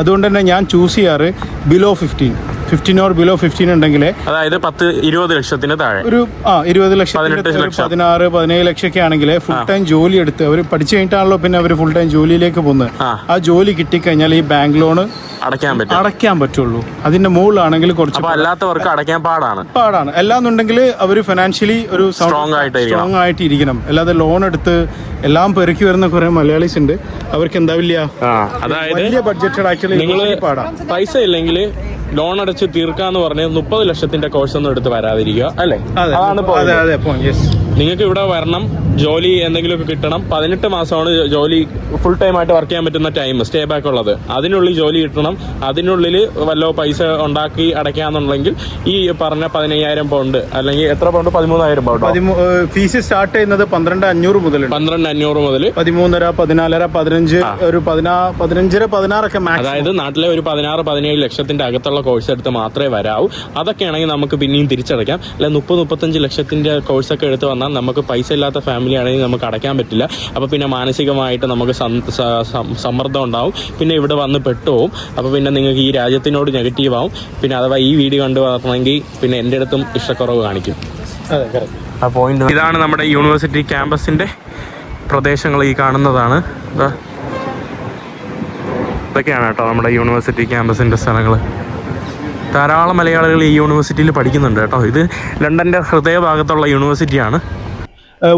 അതുകൊണ്ട് തന്നെ ഞാൻ ചൂസ് ചെയ്യാറ് ബിലോ 15. 15 or below 15 ഉണ്ടെങ്കിൽ, അതായത് 10-20 ലക്ഷത്തിന് താഴെ, ഒരു 20 ലക്ഷം, 18 ലക്ഷം, 16-17 ലക്ഷമൊക്കെ ആണെങ്കിൽ ഫുൾ ടൈം ജോലി എടുത്ത് അവർ പഠിച്ചു കഴിഞ്ഞിട്ടാണല്ലോ പിന്നെ അവർ ഫുൾ ടൈം ജോലിയിലേക്ക് പോകുന്നത്. ആ ജോലി കിട്ടിക്കഴിഞ്ഞാൽ ഈ ബാങ്ക് ലോണ് അടയ്ക്കാൻ പറ്റുള്ളൂ. അതിന്റെ മുകളിലാണെങ്കിൽ കുറച്ച് അല്ലാത്തവർക്ക് അടയ്ക്കാൻ പാടാണ്. അല്ലാന്നുണ്ടെങ്കിൽ അവർ ഫിനാൻഷ്യലി ഒരു സ്ട്രോങ് ആയിട്ട് ഇരിക്കണം. അല്ലാതെ ലോൺ എടുത്ത് എല്ലാം പെറുക്കി വരുന്ന കുറെ മലയാളീസ് ഉണ്ട്. അവർക്ക് എന്താവില്ല, അതായത് വലിയ ബഡ്ജറ്റഡ് ആക്ച്വലി പാടാണ്. പൈസ ഇല്ലെങ്കിൽ ലോൺ അടച്ച് തീർക്കാന്ന് പറഞ്ഞ് 30 ലക്ഷത്തിന്റെ കോഴ്സ് ഒന്നും എടുത്ത് വരാതിരിക്കുക, അല്ലേ? നിങ്ങൾക്ക് ഇവിടെ വരണം, ജോലി എന്തെങ്കിലുമൊക്കെ കിട്ടണം. 18 മാസമാണ് ജോലി ഫുൾ ടൈം ആയിട്ട് വർക്ക് ചെയ്യാൻ പറ്റുന്ന ടൈം, സ്റ്റേ ബാക്ക് ഉള്ളത്. അതിനുള്ളിൽ ജോലി കിട്ടണം. അതിനുള്ളിൽ വല്ല പൈസ ഉണ്ടാക്കി അടയ്ക്കാന്നുണ്ടെങ്കിൽ ഈ പറഞ്ഞ 15,000 പൗണ്ട് അല്ലെങ്കിൽ എത്ര പൗണ്ട്, 13,000 പൗണ്ട് ഫീസ് സ്റ്റാർട്ട് ചെയ്യുന്നത് 12,500 മുതൽ 13,500 മുതൽ 13,500, 14,500, 15, ഒരു 15, 16 മാക്സിമം. അതായത് നാട്ടിലെ ഒരു 16-17 ലക്ഷത്തിന്റെ അകത്തുള്ള കോഴ്സ് എടുത്ത് മാത്രമേ വരാവൂ. അതൊക്കെ ആണെങ്കിൽ നമുക്ക് പിന്നെയും തിരിച്ചടയ്ക്കാം. അല്ല 30-35 ലക്ഷത്തിന്റെ കോഴ്സൊക്കെ എടുത്ത് വന്നാൽ നമുക്ക് പൈസ ഇല്ലാത്ത ഫാമിലി ആണെങ്കിൽ നമുക്ക് അടയ്ക്കാൻ പറ്റില്ല. അപ്പോൾ പിന്നെ മാനസികമായിട്ട് നമുക്ക് സമ്മർദ്ദം ഉണ്ടാവും. പിന്നെ ഇവിടെ വന്ന് പെട്ടുപോകും. അപ്പോൾ പിന്നെ നിങ്ങൾക്ക് ഈ രാജ്യത്തിനോട് നെഗറ്റീവ് ആവും. പിന്നെ അഥവാ ഈ വീഡിയോ കണ്ടു വരണമെങ്കിൽ പിന്നെ എൻ്റെ അടുത്തും ഇഷ്ടക്കുറവ് കാണിക്കും. ആ പോയിന്റ് ഇതാണ്. നമ്മുടെ യൂണിവേഴ്സിറ്റി ക്യാമ്പസിൻ്റെ പ്രദേശങ്ങൾ ഈ കാണുന്നതാണ്. ഇതൊക്കെയാണ് കേട്ടോ നമ്മുടെ യൂണിവേഴ്സിറ്റി ക്യാമ്പസിൻ്റെ സ്ഥലങ്ങൾ. ധാരാളം മലയാളികൾ ഈ യൂണിവേഴ്സിറ്റിയിൽ പഠിക്കുന്നുണ്ട് കേട്ടോ. ഇത് ലണ്ടൻ്റെ ഹൃദയഭാഗത്തുള്ള യൂണിവേഴ്സിറ്റിയാണ്.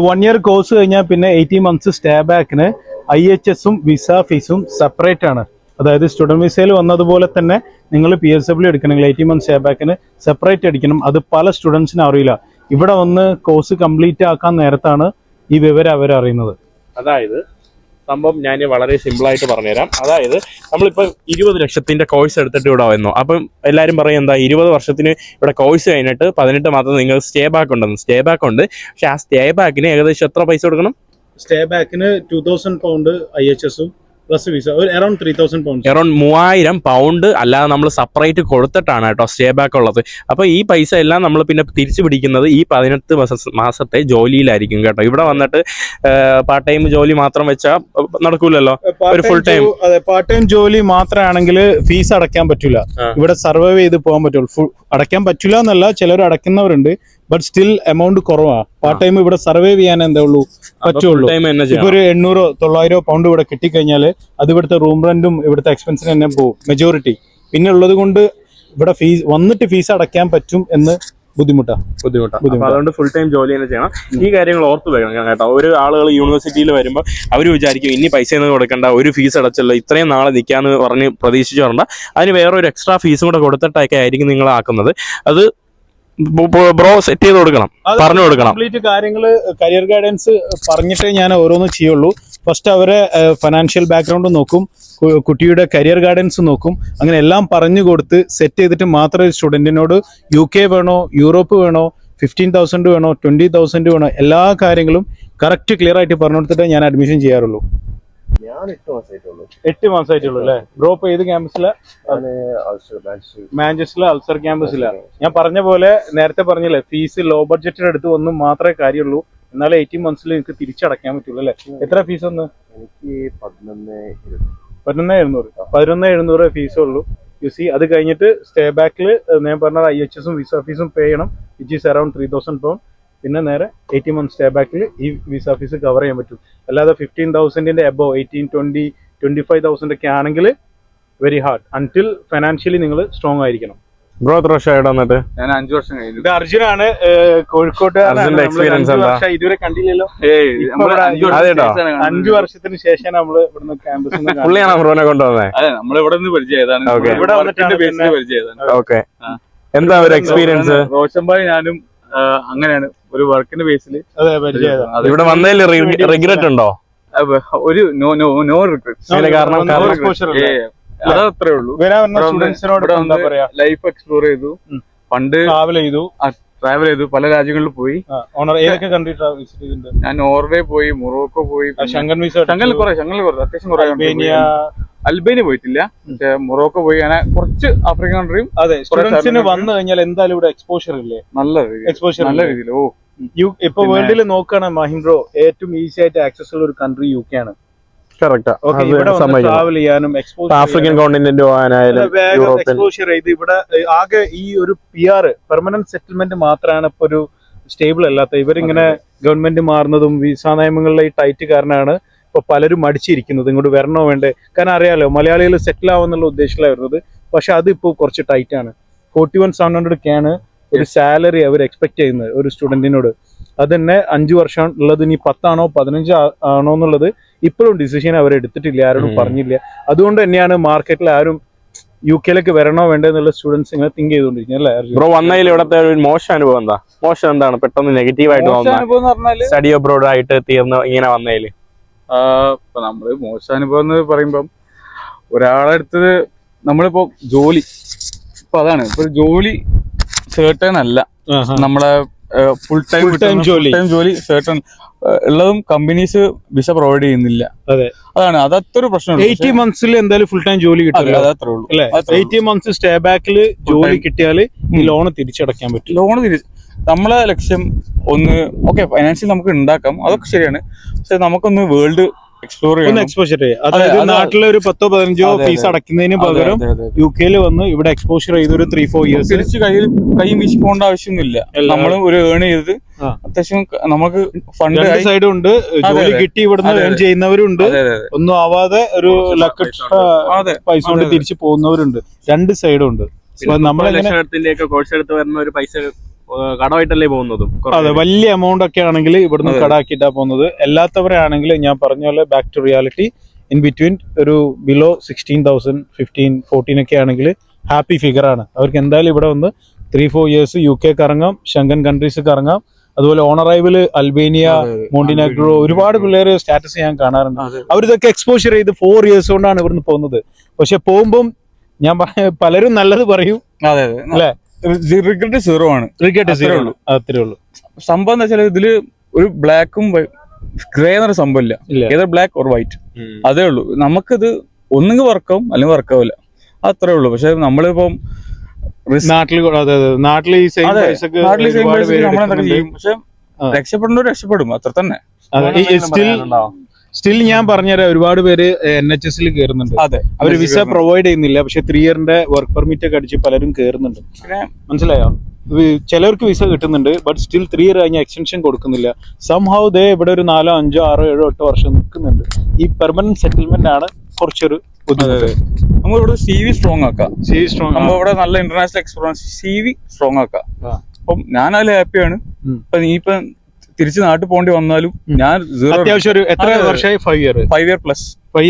1 year കോഴ്സ് കഴിഞ്ഞാൽ പിന്നെ 18 months സ്റ്റേ ബാക്കിന് IHS-ഉം വിസ ഫീസും സെപ്പറേറ്റ് ആണ്. അതായത് സ്റ്റുഡൻറ് വിസയിൽ വന്നതുപോലെ തന്നെ നിങ്ങൾ PSW എടുക്കണമെങ്കിൽ 18 months സ്റ്റേ ബാക്കിന് സെപ്പറേറ്റ് അടിക്കണം. അത് പല സ്റ്റുഡൻസിനും അറിയില്ല. ഇവിടെ വന്ന് കോഴ്സ് കംപ്ലീറ്റ് ആക്കാൻ നേരത്താണ് ഈ വിവരം അവരറിയുന്നത്. അതായത് സംഭവം ഞാൻ വളരെ സിമ്പിളായിട്ട് പറഞ്ഞുതരാം. അതായത് നമ്മളിപ്പോൾ 20 ലക്ഷത്തിന്റെ കോഴ്സ് എടുത്തിട്ട് ഇവിടെ വന്നു. അപ്പം എല്ലാവരും പറയും എന്താ 20 വർഷത്തിന് ഇവിടെ കോഴ്സ് കഴിഞ്ഞിട്ട് 18 മാത്രം നിങ്ങൾ സ്റ്റേ ബാക്ക് ഉണ്ടെന്ന്. സ്റ്റേ ബാക്ക് ഉണ്ട്. പക്ഷെ ആ സ്റ്റേ ബാക്കിന് ഏകദേശം എത്ര പൈസ കൊടുക്കണം? സ്റ്റേ ബാക്കിന് 2,000 പൗണ്ട് IHS-ഉം plus visa around 3,000 pound. Around 3,000 pound അല്ലാതെ നമ്മൾ സെപ്പറേറ്റ് കൊടുത്തിട്ടാണ് കേട്ടോ സ്റ്റേ ബാക്ക് ഉള്ളത്. അപ്പോൾ ഈ പൈസ എല്ലാം നമ്മൾ പിന്നെ തിരിച്ചു പിടിക്കുന്നത് ഈ 18 മാസത്തെ ജോലിയിലായിരിക്കും കേട്ടോ. ഇവിടെ വന്നിട്ട് പാർട്ട് ടൈം ജോലി മാത്രം വെച്ചാൽ നടക്കൂലല്ലോ. ഒരു ഫുൾ ടൈം, അതെ, പാർട്ട് ടൈം ജോലി മാത്രമാണെങ്കിൽ ഫീസ് അടയ്ക്കാൻ പറ്റൂല. ഇവിടെ സർവൈവ് ചെയ്ത് പോകാൻ പറ്റുള്ളൂ. അടയ്ക്കാൻ പറ്റൂല എന്നല്ല, ചിലർ അടയ്ക്കുന്നവരുണ്ട്. ബട്ട് സ്റ്റിൽ എമൗണ്ട് കുറവാണ്. പാർട്ട് ടൈം ഇവിടെ സർവൈവ് ചെയ്യാൻ എന്താ പറ്റുള്ളൂ. ഇപ്പൊ ഒരു 800-900 പൗണ്ട് ഇവിടെ കിട്ടിക്കഴിഞ്ഞാൽ അത് ഇവിടുത്തെ റൂം റെന്റും ഇവിടുത്തെ എക്സ്പെൻസിന് തന്നെ പോകും മെജോറിറ്റി. പിന്നെ ഉള്ളത് കൊണ്ട് ഇവിടെ വന്നിട്ട് ഫീസ് അടയ്ക്കാൻ പറ്റും എന്ന് ബുദ്ധിമുട്ടാണ്. അതുകൊണ്ട് ഫുൾ ടൈം ജോലി തന്നെ ചെയ്യണം. ഈ കാര്യങ്ങൾ ഓർത്ത് വെക്കണം കേട്ടോ. ഒരു ആളുകൾ യൂണിവേഴ്സിറ്റിയിൽ വരുമ്പോൾ അവർ വിചാരിക്കും ഇനി പൈസ ഒന്നും കൊടുക്കണ്ട, ഒരു ഫീസ് അടച്ചല്ലോ, ഇത്രയും നാളെ നിൽക്കാന്ന് പറഞ്ഞ് പ്രതീക്ഷിച്ചു പറഞ്ഞാൽ അതിന് വേറൊരു എക്സ്ട്രാ ഫീസും കൂടെ കൊടുത്തിട്ടൊക്കെ ആയിരിക്കും നിങ്ങൾ ആക്കുന്നത്. അത് ബ്രോ സെറ്റ് ചെയ്ത് കൊടുക്കണം, പറഞ്ഞു കൊടുക്കണം. കംപ്ലീറ്റ് കാര്യങ്ങൾ കരിയർ ഗൈഡൻസ് പറഞ്ഞിട്ടേ ഞാൻ ഓരോന്നും ചെയ്യുള്ളൂ. ഫസ്റ്റ് അവരെ ഫിനാൻഷ്യൽ ബാക്ക്ഗ്രൗണ്ട് നോക്കും, കുട്ടിയുടെ കരിയർ ഗൈഡൻസ് നോക്കും. അങ്ങനെ എല്ലാം പറഞ്ഞു കൊടുത്ത് സെറ്റ് ചെയ്തിട്ട് മാത്രമേ സ്റ്റുഡൻറ്റിനോട് UK വേണോ, യൂറോപ്പ് വേണോ, 15,000 വേണോ, 20,000 വേണോ, എല്ലാ കാര്യങ്ങളും കറക്റ്റ് ക്ലിയർ ആയിട്ട് പറഞ്ഞു കൊടുത്തിട്ടേ ഞാൻ അഡ്മിഷൻ ചെയ്യാറുള്ളൂ. ഞാൻ 8 മാസമായിട്ടുള്ളൂ അല്ലേ? ബ്രോ ഇപ്പൊ ഏത് ക്യാമ്പസിലാ? മാഞ്ചസ്റ്ററിലെ അൾസർ ക്യാമ്പസിലാ. ഞാൻ പറഞ്ഞ പോലെ നേരത്തെ പറഞ്ഞില്ലേ, ഫീസ് ലോ ബഡ്ജറ്റിൽ എടുത്ത് ഒന്നും മാത്രമേ കാര്യമുള്ളൂ. എന്നാലും 18 months എനിക്ക് തിരിച്ചടയ്ക്കാൻ പറ്റുള്ളൂ അല്ലേ? എത്ര ഫീസ് ഒന്ന്? എനിക്ക് 11,700 ഫീസേ ഉള്ളൂ. അത് കഴിഞ്ഞിട്ട് സ്റ്റേ ബാക്കിൽ ഞാൻ പറഞ്ഞ IHS-ഉം വിസ ഫീസും പേ ചെയ്യണം, വിച്ച് ഈസ് അറൌണ്ട് 3,000 പൗണ്ട്. പിന്നെ നേരെ 18 months സ്റ്റേ ബാക്കിൽ ഈ വിസ ഫീസ് കവർ ചെയ്യാൻ പറ്റും. അല്ലാതെ 15,000 എബോ 18, 20, 25,000 ഒക്കെ ആണെങ്കിൽ വെരി ഹാർഡ്. അൺടിൽ ഫിനാൻഷ്യലി നിങ്ങൾ സ്ട്രോങ് ആയിരിക്കണം. ബ്രോ എത്ര വർഷമായിട്ട് വന്നിട്ട്? ഞാൻ 5 വർഷം കഴിഞ്ഞു. ഇത് അർജുനാണ്, കോഴിക്കോട്ട്. ഇതുവരെ കണ്ടില്ലല്ലോ. 5 വർഷത്തിന് ശേഷം നമ്മള് ഇവിടുന്ന് ക്യാമ്പസിൽ പുള്ളിയാണോ ബ്രോനെ കൊണ്ടുവന്നത്? അതെ, നമ്മളിവിടെ നിന്ന് പരിചയതാണ്. ഇവിടെ വന്നിട്ടാണ് പരിചയതാണ്. ഓക്കെ, എന്താ ഒരു എക്സ്പീരിയൻസ്? റോഷൻഭായ് ഞാനും അങ്ങനെയാണ് ഒരു വർക്കിന്റെ ബേസിൽ ഇവിടെ വന്നതിൽ റിഗ്രറ്റ് ഉണ്ടോ? ഒരു നോ റിഗ്രറ്റ്. കാരണം അതത്രേ ഉള്ളൂ. ലൈഫ് എക്സ്പ്ലോർ ചെയ്തു, പണ്ട് ട്രാവൽ ചെയ്തു, പല രാജ്യങ്ങളിൽ പോയി. ഞാൻ നോർവേ പോയി, മൊറോക്കോ പോയി, ശങ്കലിൽ കുറെ അത്യാവശ്യം കുറെ. അൽബേനിയ പോയിട്ടില്ല, പക്ഷെ മൊറോക്കോ പോയി. അങ്ങനെ കുറച്ച് ആഫ്രിക്കൻ കൺട്രിയും. അതെ, സ്റ്റുഡൻസിന് വന്നു കഴിഞ്ഞാൽ എന്തായാലും ഇവിടെ എക്സ്പോഷർ ഇല്ലേ? നല്ല രീതിയിൽ. ഇപ്പൊ വേൾഡിൽ നോക്കുകയാണ് മഹിന്ദ്രോ ഏറ്റവും ഈസി ആയിട്ട് ആക്സസ് ഉള്ള ഒരു കൺട്രി UK ആണ്. കറക്റ്റാ. ഓക്കെ, ഇവിടെ ട്രാവൽ ചെയ്യാനും ആഫ്രിക്കൻ കോണ്ടിനെന്റ് പോകാനായാലും യൂറോപ്യൻ എക്സ്പോഷർ ചെയ്ത് ഇവിടെ ആകെ ഈ ഒരു PR പെർമനന്റ് സെറ്റിൽമെന്റ് മാത്രമാണ് ഇപ്പൊ ഒരു സ്റ്റേബിൾ അല്ലാത്ത. ഇവരിങ്ങനെ ഗവൺമെന്റ് മാറുന്നതും വിസ നിയമങ്ങളിലെ ഈ ടൈറ്റ് കാരണമാണ് ഇപ്പൊ പലരും മടിച്ചിരിക്കുന്നത് ഇങ്ങോട്ട് വരണോ വേണ്ടേ. കാരണം അറിയാലോ മലയാളികൾ സെറ്റിൽ ആവുന്നുള്ള ഉദ്ദേശത്തിലാണ് വരുന്നത്. പക്ഷെ അതിപ്പോ കുറച്ച് ടൈറ്റ് ആണ്. 41,700 ഒരു സാലറി അവർ എക്സ്പെക്ട് ചെയ്യുന്നത് ഒരു സ്റ്റുഡന്റിനോട്. അത് തന്നെ 5 വർഷം ഉള്ളത് ഇനി 10 ആണോ 15 ആണോ എന്നുള്ളത് ഇപ്പോഴും ഡിസിഷൻ അവർ എടുത്തിട്ടില്ല, ആരോടും പറഞ്ഞില്ല. അതുകൊണ്ട് തന്നെയാണ് മാർക്കറ്റിൽ ആരും UK വരണോ വേണ്ടോ എന്നുള്ള സ്റ്റുഡൻസ് ഇങ്ങനെ തിങ്ക് ചെയ്തോണ്ടിരിക്കുന്നത് അല്ലേ? ബ്രോ വന്നതിൽ ഇവിടത്തെ ഒരു മോശം അനുഭവം എന്താ? മോശം എന്താണ് പെട്ടെന്ന് നെഗറ്റീവായിട്ട് തോന്നുന്നത് സ്റ്റഡി അബ്രോഡ് ആയിട്ട് തീർന്ന് ഇങ്ങനെ വന്നതിൽ? ഇപ്പൊ നമ്മള് മോശം അനുഭവം എന്ന് പറയുമ്പം ഒരാളെടുത്തത് നമ്മളിപ്പോ ജോലി, ഇപ്പൊ അതാണ് ഇപ്പൊ ജോലി സേർട്ടൺ അല്ല. നമ്മളെ ഫുൾ ടൈം ജോലി സേർട്ടൺ ഉള്ളതും കമ്പനീസ് വിസ പ്രൊവൈഡ് ചെയ്യുന്നില്ല. അതെ, അതാണ് അതൊരു പ്രശ്നം. 80 months എന്തായാലും ഫുൾ ടൈം ജോലി കിട്ടില്ല. അത്രേ ഉള്ളൂ അല്ലെ? 80 months സ്റ്റേ ബാക്കിൽ ജോലി കിട്ടിയാൽ ഈ ലോണ് തിരിച്ചടയ്ക്കാൻ പറ്റും. നമ്മളെ ലക്ഷ്യം ഒന്ന് ഓക്കെ ഫൈനാൻഷ്യൽ നമുക്ക് ഉണ്ടാക്കാം, അതൊക്കെ ശരിയാണ്. പക്ഷെ നമുക്കൊന്ന് വേൾഡ് എക്സ്പ്ലോർ ചെയ്യാം. അതായത് നാട്ടിലെ ഒരു 10-15 ഫീസ് അടയ്ക്കുന്നതിന് പകരം UK വന്ന് ഇവിടെ എക്സ്പോഷർ ചെയ്ത് ഒരു 3-4 years തിരിച്ച് കൈ വീശി പോകേണ്ട ആവശ്യമൊന്നുമില്ല. നമ്മൾ ഒരു ഏൺ ചെയ്ത് അത്യാവശ്യം നമുക്ക് ഫണ്ട് സൈഡും ഉണ്ട്, ജോലി കിട്ടി ഇവിടുന്ന് ഏൺ ചെയ്യുന്നവരുണ്ട്, ഒന്നും ആവാതെ ഒരു ലക്ഷം പൈസ കൊണ്ട് തിരിച്ചു പോകുന്നവരുണ്ട്. 2 സൈഡും ഉണ്ട്. കോഴ്സ് എടുത്ത് വരുന്ന ഒരു പൈസ കടമായിട്ടല്ലേ പോകുന്നതും. അതെ, വലിയ എമൗണ്ട് ഒക്കെ ആണെങ്കിൽ ഇവിടുന്ന് കടാക്കിയിട്ടാ പോകുന്നത്. അല്ലാത്തവരാണെങ്കിൽ ഞാൻ പറഞ്ഞ പോലെ back to reality in between ഒരു ബിലോ 16,000 15-14 ഒക്കെ ആണെങ്കിൽ ഹാപ്പി ഫിഗർ ആണ്. അവർക്ക് എന്തായാലും ഇവിടെ വന്ന് 3-4 years UK കറങ്ങാം, ഷെങ്കൻ കൺട്രീസ് കറങ്ങാം. അതുപോലെ ഓൺ അറൈവൽ അൽബേനിയ, മോണ്ടിനാഗ്രോ ഒരുപാട് പിള്ളേർ സ്റ്റാറ്റസ് ഞാൻ കാണാറുണ്ട്. അവരിതൊക്കെ എക്സ്പോഷർ ചെയ്ത് 4 years കൊണ്ടാണ് ഇവിടുന്ന് പോകുന്നത്. പക്ഷെ പോകുമ്പം ഞാൻ പലരും നല്ലത് പറയും അല്ലെ, റിഗ്രറ്റ് സീറോ ആണ്. അത്രേ ഉള്ളൂ. സംഭവം എന്താ വെച്ചാൽ ഇതില് ഒരു ബ്ലാക്കും ഗ്രേ എന്നൊരു സംഭവം ഇല്ല. ഏതൊരു ബ്ലാക്ക് ഓർ വൈറ്റ് അതേ ഉള്ളൂ. നമുക്കിത് ഒന്നുകിൽ വർക്കാവും അല്ലെങ്കിൽ വർക്കാവില്ല, അത്രേ ഉള്ളൂ. പക്ഷെ നമ്മളിപ്പം നാട്ടിൽ ഈ സെയിം നമ്മളെന്തൊക്കെ ചെയ്യും, പക്ഷെ രക്ഷപ്പെടുന്നവർ രക്ഷപ്പെടും, അത്ര തന്നെ. സ്റ്റിൽ ഞാൻ പറഞ്ഞുതരാം, ഒരുപാട് പേര് NHS കയറുന്നുണ്ട്. അവര് വിസ പ്രൊവൈഡ് ചെയ്യുന്നില്ല, പക്ഷെ 3 year വർക്ക് പെർമിറ്റ് ഒക്കെ അടിച്ച് പലരും കയറുന്നുണ്ട്. മനസ്സിലായോ? ചിലർക്ക് വിസ കിട്ടുന്നുണ്ട്, ബട്ട് സ്റ്റിൽ 3 year കഴിഞ്ഞ എക്സ്റ്റൻഷൻ കൊടുക്കുന്നില്ല. സംഹൗ ദേ ഇവിടെ ഒരു 4, 5, 6, 7, 8 വർഷം നിൽക്കുന്നുണ്ട്. ഈ പെർമനന്റ് സെറ്റിൽമെന്റ് ആണ് കുറച്ചൊരു ബുദ്ധിമുട്ട്. നമ്മളിവിടെ CV സ്ട്രോങ് ആക്കാം. നമ്മളിവിടെ നല്ല ഇന്റർനാഷണൽ എക്സ്പീരിയൻസ് CV സ്ട്രോങ് ആക്കാം. അപ്പം ഞാൻ അതിൽ ഹാപ്പിയാണ്. ഇപ്പൊ നീ ഇപ്പൊ തിരിച്ച് നാട്ടിൽ പോകേണ്ടി വന്നാലും ഞാൻ അത്യാവശ്യം ഒരു എത്ര വർഷമായി? 5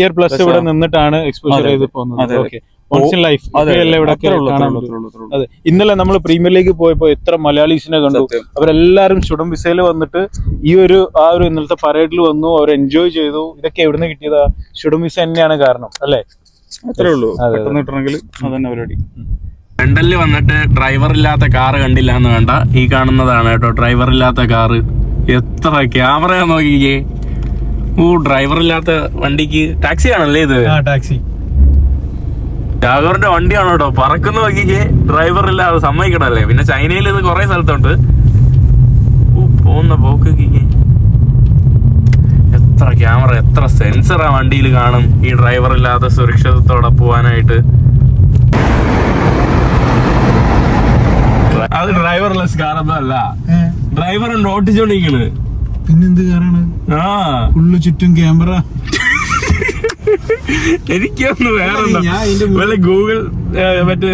year പ്ലസ് ഇവിടെ നിന്നിട്ടാണ് എക്സ്പോഷർ ചെയ്ത് പോകുന്നത്. Okay, once in life. അതെ, ഇന്നലെ നമ്മൾ പ്രീമിയർ ലീഗ് പോയപ്പോ എത്ര മലയാളീസിനെ കണ്ടു. അവരെല്ലാരും സ്റ്റുഡന്റ് വിസയിൽ വന്നിട്ട് ഈ ഒരു ഇന്നലത്തെ പരേഡിൽ വന്നു, അവർ എൻജോയ് ചെയ്തു. ഇതൊക്കെ എവിടുന്ന് കിട്ടിയതാ? സ്റ്റുഡന്റ് വിസ തന്നെയാണ് കാരണം അല്ലേ? അത്രേ ഉള്ളൂ. കിട്ടണമെങ്കിൽ അതന്നെ പരിപാടി. ലണ്ടനിൽ വന്നിട്ട് ഡ്രൈവർ ഇല്ലാത്ത കാറ് കണ്ടില്ല എന്ന് വേണ്ട, ഈ കാണുന്നതാണ് കേട്ടോ ഡ്രൈവർ ഇല്ലാത്ത കാറ്. എത്ര ക്യാമറയാ നോക്കിക്കേ. ഡ്രൈവർ ഇല്ലാത്ത വണ്ടിക്ക് ടാക്സി ആണല്ലേ ഇത്? ടാക്സി ജാഗോറിന്റെ വണ്ടിയാണോ കേട്ടോ, പറക്കുന്ന നോക്കിക്കേ. ഡ്രൈവർ ഇല്ലാതെ സമ്മതിക്കണല്ലേ. പിന്നെ ചൈനയിൽ ഇത് കുറെ സ്ഥലത്തുണ്ട്. പോകുന്ന പോക്കേ, എത്ര ക്യാമറ, എത്ര സെൻസറാ വണ്ടിയിൽ കാണും ഈ ഡ്രൈവർ ഇല്ലാത്ത സുരക്ഷിതത്തോടെ പോവാനായിട്ട്. അത് ഡ്രൈവർലെസ് കാറൊന്നും അല്ല, ഡ്രൈവർ ഓട്ടിച്ചോണ്ടിരിക്കണ്. പിന്നെന്ത് കാറാണ്? ഫുള്ള് ചുറ്റും ക്യാമറ. എനിക്കൊന്ന് വേറെ ഗൂഗിൾ മറ്റേ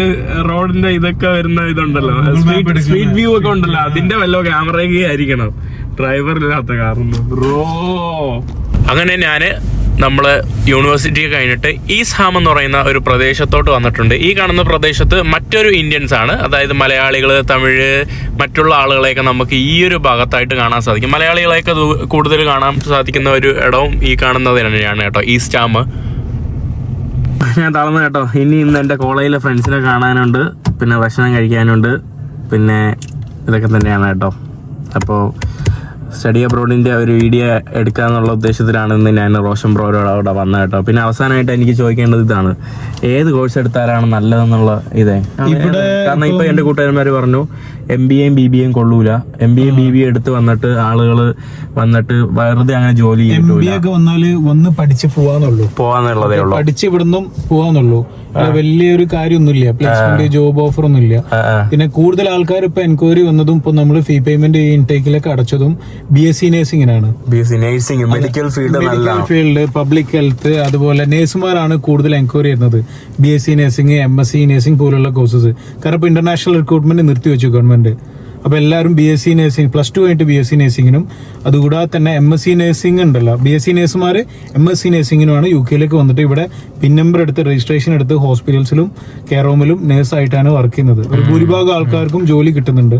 റോഡിന്റെ ഇതൊക്കെ വരുന്ന ഇതുണ്ടല്ലോ, സ്ട്രീറ്റ് വ്യൂ ഒക്കെ ഉണ്ടല്ലോ, അതിന്റെ വല്ല ക്യാമറയൊക്കെ ആയിരിക്കണം ഡ്രൈവർ ഇല്ലാത്ത കാറൊന്നും ബ്രോ. അങ്ങനെ നമ്മള് യൂണിവേഴ്സിറ്റി കഴിഞ്ഞിട്ട് ഈസ്റ്റ് ഹാം എന്ന് പറയുന്ന ഒരു പ്രദേശത്തോട്ട് വന്നിട്ടുണ്ട്. ഈ കാണുന്ന പ്രദേശത്ത് മറ്റൊരു ഇന്ത്യൻസ് ആണ്, അതായത് മലയാളികൾ, തമിഴ്, മറ്റുള്ള ആളുകളെയൊക്കെ നമുക്ക് ഈ ഒരു ഭാഗത്തായിട്ട് കാണാൻ സാധിക്കും. മലയാളികളെയൊക്കെ കൂടുതൽ കാണാൻ സാധിക്കുന്ന ഒരു ഇടവും ഈ കാണുന്നത് തന്നെയാണ് കേട്ടോ, ഈസ്റ്റ് ഹാം. ഞാൻ തളർന്നു കേട്ടോ. ഇന്ന് എൻ്റെ കോളേജിലെ ഫ്രണ്ട്സിനെ കാണാനുണ്ട്, പിന്നെ ഭക്ഷണം കഴിക്കാനുണ്ട്, പിന്നെ ഇതൊക്കെ തന്നെയാണ് കേട്ടോ. അപ്പോൾ സ്റ്റഡി അബ്രോഡിന്റെ ഒരു വീഡിയോ എടുക്കാന്നുള്ള ഉദ്ദേശത്തിലാണ് ഇന്ന് ഞാൻ റോഷൻ ബ്രോയോട് അവിടെ വന്നത് കേട്ടോ. പിന്നെ അവസാനമായിട്ട് എനിക്ക് ചോദിക്കേണ്ടത് ഇതാണ്, ഏത് കോഴ്സ് എടുത്താലാണ് നല്ലതെന്നുള്ള ഇതേ. കാരണം ഇപ്പൊ എന്റെ കൂട്ടുകാരന്മാര് പറഞ്ഞു MBAയും BBAയും കൊള്ളൂല, MBA BBA എടുത്ത് വന്നിട്ട് ആളുകൾ വന്നിട്ട് വെറുതെ അങ്ങനെ ജോലി MBA ഒക്കെ വന്നാല് വന്ന് പഠിച്ച് പോവാന്നുള്ളതേ ഉള്ളൂ, പഠിച്ച് ഇവിടുന്നും പോവാന്നുള്ളൂ. വലിയൊരു കാര്യമൊന്നുമില്ല, പ്ലേസ്മെന്റ് ജോബ് ഓഫർ ഒന്നുമില്ല. പിന്നെ കൂടുതൽ ആൾക്കാർ ഇപ്പൊ എൻക്വയറി വന്നതും ഇപ്പൊ നമ്മൾ ഫീ പേയ്മെന്റ് ഇൻടേക്കിലേക്ക് അടച്ചതും BSc നഴ്സിംഗിനാണ്. മെഡിക്കൽ ഫീൽഡ്, പബ്ലിക് ഹെൽത്ത്, അതുപോലെ നഴ്സുമാരാണ് കൂടുതൽ എൻക്വയറി ചെയ്യുന്നത്. BSc നഴ്സിംഗ്, MSc നഴ്സിംഗ് പോലുള്ള കോഴ്സസ്. കാരണം ഇപ്പൊ ഇന്റർനാഷണൽ റിക്രൂട്ട്മെന്റ് നിർത്തിവെച്ചു ഗവൺമെന്റ്. അപ്പൊ എല്ലാവരും BSc നഴ്സിംഗ് +2 കഴിഞ്ഞിട്ട് BSc നഴ്സിംഗിനും, അതുകൂടാതെ തന്നെ MSc നഴ്സിംഗ് ഉണ്ടല്ലോ, BSc നഴ്സുമാര് MSc നഴ്സിംഗിനുമാണ് UK വന്നിട്ട് ഇവിടെ പിൻ നമ്പർ എടുത്ത് രജിസ്ട്രേഷൻ എടുത്ത് ഹോസ്പിറ്റൽസിലും കെയർ ഹോമിലും നേഴ്സായിട്ടാണ് വർക്ക് ചെയ്യുന്നത്. ഒരു ഭൂരിഭാഗം ആൾക്കാർക്കും ജോലി കിട്ടുന്നുണ്ട്.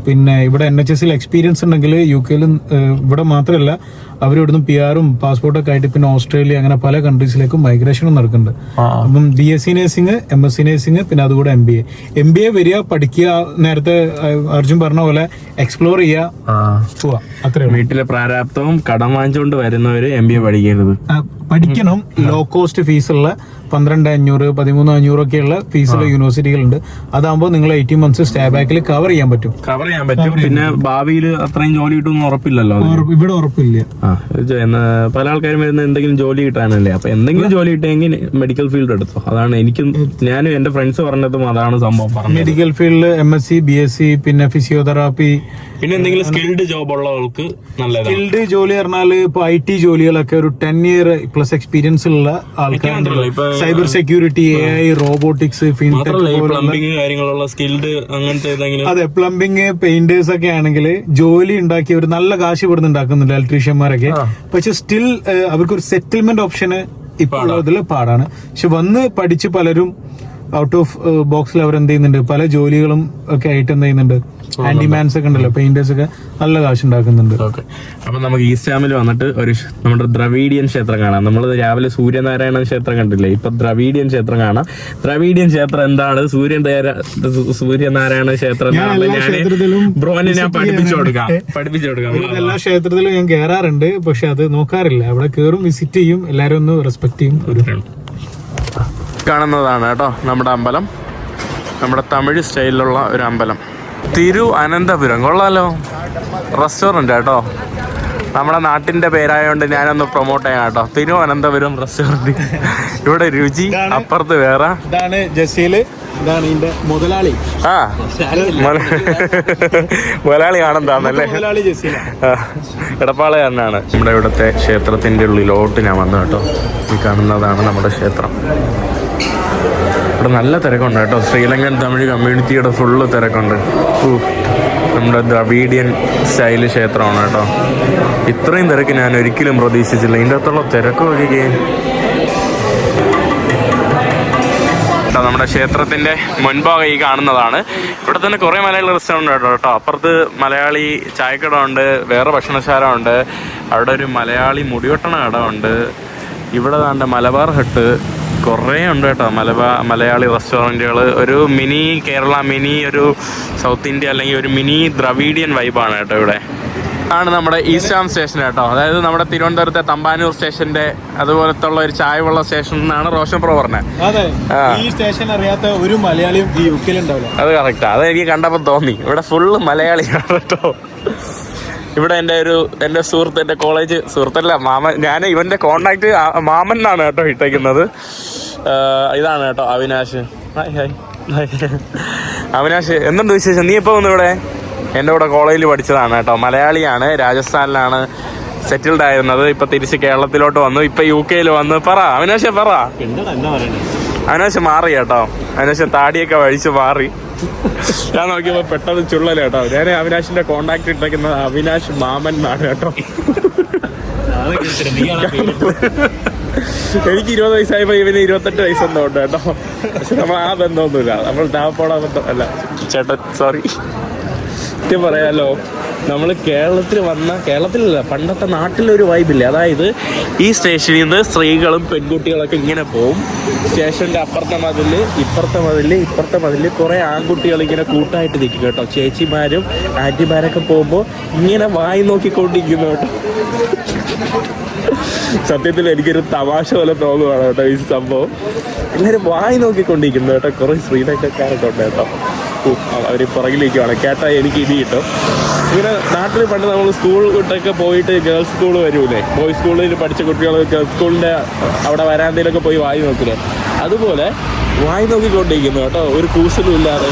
പിന്നെ ഇവിടെ NHSൽ എക്സ്പീരിയൻസ് ഉണ്ടെങ്കിൽ UK ഇവിടെ മാത്രമല്ല അവരിവിടുന്ന് PR-ഉം പാസ്പോർട്ടൊക്കെ ആയിട്ട് പിന്നെ ഓസ്ട്രേലിയ അങ്ങനെ പല കൺട്രീസിലേക്കും മൈഗ്രേഷനും നടക്കുന്നുണ്ട്. അപ്പം BSc നഴ്സിംഗ്, MSc നഴ്സിംഗ്, പിന്നെ അതുകൂടെ MBA വരിക, പഠിക്കുക, നേരത്തെ അർജുൻ പറഞ്ഞ പോലെ എക്സ്പ്ലോർ ചെയ്യുക, പോവാ. അത്രേ വീട്ടിലെ പ്രാരാബ്ദവും കടം വാങ്ങിച്ചുകൊണ്ട് വരുന്നവര് MBA പഠിക്കരുത്, പഠിക്കണം. ലോ കോസ്റ്റ് ഫീസുള്ള 12,500, 13,500 ഒക്കെയുള്ള ഫീസുള്ള യൂണിവേഴ്സിറ്റികളുണ്ട്. അതാകുമ്പോൾ നിങ്ങൾ 18 months സ്റ്റേ ബാക്കിൽ കവർ ചെയ്യാൻ പറ്റും. പിന്നെ ഭാവിയിൽ അത്രയും ജോലി കിട്ടുമെന്ന് ഉറപ്പില്ലല്ലോ, ഇവിടെ ഉറപ്പില്ല. പല ആൾക്കാരും വരുന്ന എന്തെങ്കിലും ജോലി കിട്ടാനല്ലേ. അപ്പൊ എന്തെങ്കിലും ജോലി കിട്ടിയെങ്കിൽ മെഡിക്കൽ ഫീൽഡ് എടുത്തോ. അതാണ് ഞാനും എന്റെ ഫ്രണ്ട്സ് പറഞ്ഞതും അതാണ് സംഭവം. മെഡിക്കൽ ഫീൽഡ്, MSc, BSc, പിന്നെ ഫിസിയോതെറാപ്പി, പിന്നെ എന്തെങ്കിലും സ്കിൽഡ് ജോബ് ഉള്ളവർക്ക് നല്ലതാണ്. സ്കിൽഡ് ജോലി പറഞ്ഞാൽ ഇപ്പൊ IT ജോലികളൊക്കെ ഒരു 10 year പ്ലസ് എക്സ്പീരിയൻസ് ഉള്ള ആൾക്കാരുണ്ടല്ലോ. Cyber security, AI, robotics, plumbing കാര്യങ്ങളുള്ള സ്കിൽഡ് അങ്ങനത്തെ ഏതെങ്കിലും. അതെ, പ്ലംബിംഗ്, പെയിന്റേഴ്സ് ഒക്കെ ആണെങ്കിൽ ജോലി ഉണ്ടാക്കി ഒരു നല്ല കാശ് ഇവിടുന്ന് ഉണ്ടാക്കുന്നുണ്ട് ഇലക്ട്രീഷ്യന്മാരൊക്കെ. പക്ഷെ സ്റ്റിൽ അവർക്കൊരു സെറ്റിൽമെന്റ് ഓപ്ഷന് ഇപ്പോൾ ഉള്ളതിൽ പാടാണ്. പക്ഷെ വന്ന് പഠിച്ച് പലരും ഔട്ട് ഓഫ് ബോക്സിൽ അവർ എന്ത് ചെയ്യുന്നുണ്ട്, പല ജോലികളും ഒക്കെ ആയിട്ട് എന്ത് ചെയ്യുന്നുണ്ട്. ഹാൻഡിമാൻസ് ഒക്കെ ഉണ്ടല്ലോ, പെയിന്റേഴ്സ് ഒക്കെ നല്ല കാശ് ഉണ്ടാക്കുന്നുണ്ട്. അപ്പൊ നമുക്ക് ഈസ്റ്റ് ഹാമിൽ വന്നിട്ട് നമ്മുടെ ദ്രവീഡിയൻ ക്ഷേത്രം കാണാം. നമ്മൾ രാവിലെ സൂര്യനാരായണ ക്ഷേത്രം കണ്ടില്ലേ, ഇപ്പൊ ദ്രവീഡിയൻ ക്ഷേത്രം കാണാം. ദ്രവീഡിയൻ ക്ഷേത്രം എന്താണ്, സൂര്യനാരായണ ക്ഷേത്രം ബ്രോനെ ഞാൻ പഠിപ്പിച്ചു കൊടുക്കാം. എല്ലാ ക്ഷേത്രത്തിലും ഞാൻ കയറാറുണ്ട്, പക്ഷെ അത് നോക്കാറില്ല. അവിടെ കയറും, വിസിറ്റ് ചെയ്യും, എല്ലാരും ഒന്ന് റെസ്പെക്ട് ചെയ്യും. കാണുന്നതാണ് കേട്ടോ നമ്മുടെ അമ്പലം, നമ്മുടെ തമിഴ് സ്റ്റൈലിലുള്ള ഒരു അമ്പലം. തിരുവനന്തപുരം കൊള്ളാലോ, റെസ്റ്റോറൻറ്റ് കേട്ടോ. നമ്മുടെ നാട്ടിന്റെ പേരായതുകൊണ്ട് ഞാനൊന്ന് പ്രൊമോട്ട് ചെയ്യാം കേട്ടോ. തിരുവനന്തപുരം റെസ്റ്റോറൻറ്റ്. ഇവിടെ രുചി, അപ്പുറത്ത് വേറെ. ഇതാണ് ജസീല്, ഇതാണ് ഇതിന്റെ മുതലാളി. മുതലാളി ആണെന്താന്നല്ലേ, എടപ്പാളുകാരനാണ്. നമ്മുടെ ഇവിടുത്തെ ക്ഷേത്രത്തിന്റെ ഉള്ളിലോട്ട് ഞാൻ വന്നു കേട്ടോ. ഈ കാണുന്നതാണ് നമ്മുടെ ക്ഷേത്രം. ഇവിടെ നല്ല തിരക്കുണ്ട് കേട്ടോ. ശ്രീലങ്കൻ തമിഴ് കമ്മ്യൂണിറ്റിയുടെ ഫുള്ള് തിരക്കുണ്ട്. നമ്മുടെ ദ്രവീഡിയൻ സ്റ്റൈല് ക്ഷേത്രമാണ് കേട്ടോ. ഇത്രയും തിരക്ക് ഞാൻ ഒരിക്കലും പ്രതീക്ഷിച്ചില്ല. ഇതിൻ്റെ അകത്തുള്ള തിരക്ക് നോക്കിക്കേ. നമ്മുടെ ക്ഷേത്രത്തിന്റെ മുൻഭാഗം ഈ കാണുന്നതാണ്. ഇവിടെ തന്നെ കുറെ മലയാളി റെസ്റ്റോറൻറ്റ് ഉണ്ട് കേട്ടോ. അപ്പുറത്ത് മലയാളി ചായക്കട ഉണ്ട്, വേറെ ഭക്ഷണശാല ഉണ്ട്, അവിടെ ഒരു മലയാളി മുടിവെട്ടണ കട ഉണ്ട്. ഇവിടെ ദാണ്ട മലബാർ ഹട്ട് കുറേ ഉണ്ട് കേട്ടോ. മലയാളി റെസ്റ്റോറൻറ്റുകൾ. ഒരു മിനി കേരള, മിനി ഒരു സൗത്ത് ഇന്ത്യ അല്ലെങ്കിൽ ഒരു മിനി ദ്രവീഡിയൻ വൈബാണ് കേട്ടോ. ഇവിടെ ആണ് നമ്മുടെ ഈസ്റ്റ് ഹാം സ്റ്റേഷൻ കേട്ടോ. അതായത് നമ്മുടെ തിരുവനന്തപുരത്തെ തമ്പാനൂർ സ്റ്റേഷന്റെ അതുപോലത്തെ ഉള്ള ഒരു ചായവുള്ള സ്റ്റേഷൻ എന്നാണ് റോഷൻ പ്രോ പറഞ്ഞത്. ഈ സ്റ്റേഷൻ അറിയാത്ത ഒരു മലയാളിയും ഈ UK ഉണ്ടാവില്ല. അത് കറക്റ്റാ, അത് എനിക്ക് കണ്ടപ്പോൾ തോന്നി. ഇവിടെ ഫുള്ള് മലയാളിയാണ് കേട്ടോ. ഇവിടെ എൻ്റെ സുഹൃത്ത്, എൻ്റെ കോളേജ് സുഹൃത്തല്ല, മാമൻ. ഞാൻ ഇവന്റെ കോണ്ടാക്ട് മാമൻ എന്നാണ് കേട്ടോ ഇട്ടേക്കുന്നത്. ഇതാണ് കേട്ടോ അവിനാശ്. ഹായ് ഹായ് അവിനാശ്, എന്തുണ്ട് വിശേഷം? നീ എപ്പോൾ വന്നു ഇവിടെ? എൻ്റെ കൂടെ കോളേജിൽ പഠിച്ചതാണ് കേട്ടോ. മലയാളിയാണ്, രാജസ്ഥാനിലാണ് സെറ്റിൽഡ് ആയിരുന്നത്. ഇപ്പൊ തിരിച്ച് കേരളത്തിലോട്ട് വന്നു, ഇപ്പൊ UK വന്നു. പറ അവിനാശ്, പറ. അവിനാശ് മാറി കേട്ടോ. അവിനാശ് താടിയൊക്കെ വഴിച്ച് മാറി. ഞാൻ നോക്കിയപ്പോ പെട്ടെന്ന് ചുള്ളല കേട്ടോ. ഞാൻ അവിനാശിന്റെ കോണ്ടാക്ട് ഇട്ടേക്കുന്നത് അവിനാശ് മാമൻ എന്നാണ് കേട്ടോ. എനിക്ക് 20 വയസ്സായപ്പോ ഇവന് 28 വയസ്സെന്തോ ഉണ്ട് കേട്ടോ. പക്ഷെ നമ്മൾ ആ ബന്ധമൊന്നുമില്ല, നമ്മൾ ഡാപ്പോടാ ബന്ധം അല്ല. ചേട്ടൻ സോറി, സത്യം പറയാലോ, നമ്മൾ കേരളത്തിലല്ല പണ്ടത്തെ നാട്ടിലൊരു വൈബില്ലേ, അതായത് ഈ സ്റ്റേഷനിൽ നിന്ന് സ്ത്രീകളും പെൺകുട്ടികളൊക്കെ ഇങ്ങനെ പോവും. സ്റ്റേഷൻ്റെ അപ്പുറത്തെ മതില് ഇപ്പുറത്തെ മതില് കുറേ ആൺകുട്ടികൾ ഇങ്ങനെ കൂട്ടായിട്ട് നിൽക്കും കേട്ടോ. ചേച്ചിമാരും ആൻറ്റിമാരൊക്കെ പോകുമ്പോൾ ഇങ്ങനെ വായി നോക്കിക്കൊണ്ടിരിക്കുന്നു കേട്ടോ. സത്യത്തിൽ എനിക്കൊരു തമാശ പോലെ തോന്നുവാണ് കേട്ടോ ഈ സംഭവം. എല്ലാവരും വായി നോക്കിക്കൊണ്ടിരിക്കുന്നു കേട്ടോ. കുറേ ശ്രീലങ്കക്കാരൊക്കെ ഉണ്ട് കേട്ടോ. അവർ പുറകിലേക്കാണ് കേട്ടാ എനിക്ക് ഇനി കിട്ടും. ഇങ്ങനെ നാട്ടിൽ പണ്ട് നമ്മൾ സ്കൂൾ വിട്ടൊക്കെ പോയിട്ട് ഗേൾസ് സ്കൂൾ വരൂലേ, ബോയ്സ് സ്കൂളിൽ പഠിച്ച കുട്ടികൾ ഗേൾസ് സ്കൂളിൻ്റെ അവിടെ വരാന്തയിലൊക്കെ പോയി വായി നോക്കില്ലേ, അതുപോലെ വായി നോക്കിക്കൊണ്ടിരിക്കുന്നു കേട്ടോ, ഒരു കൂസലും ഇല്ലാതെ.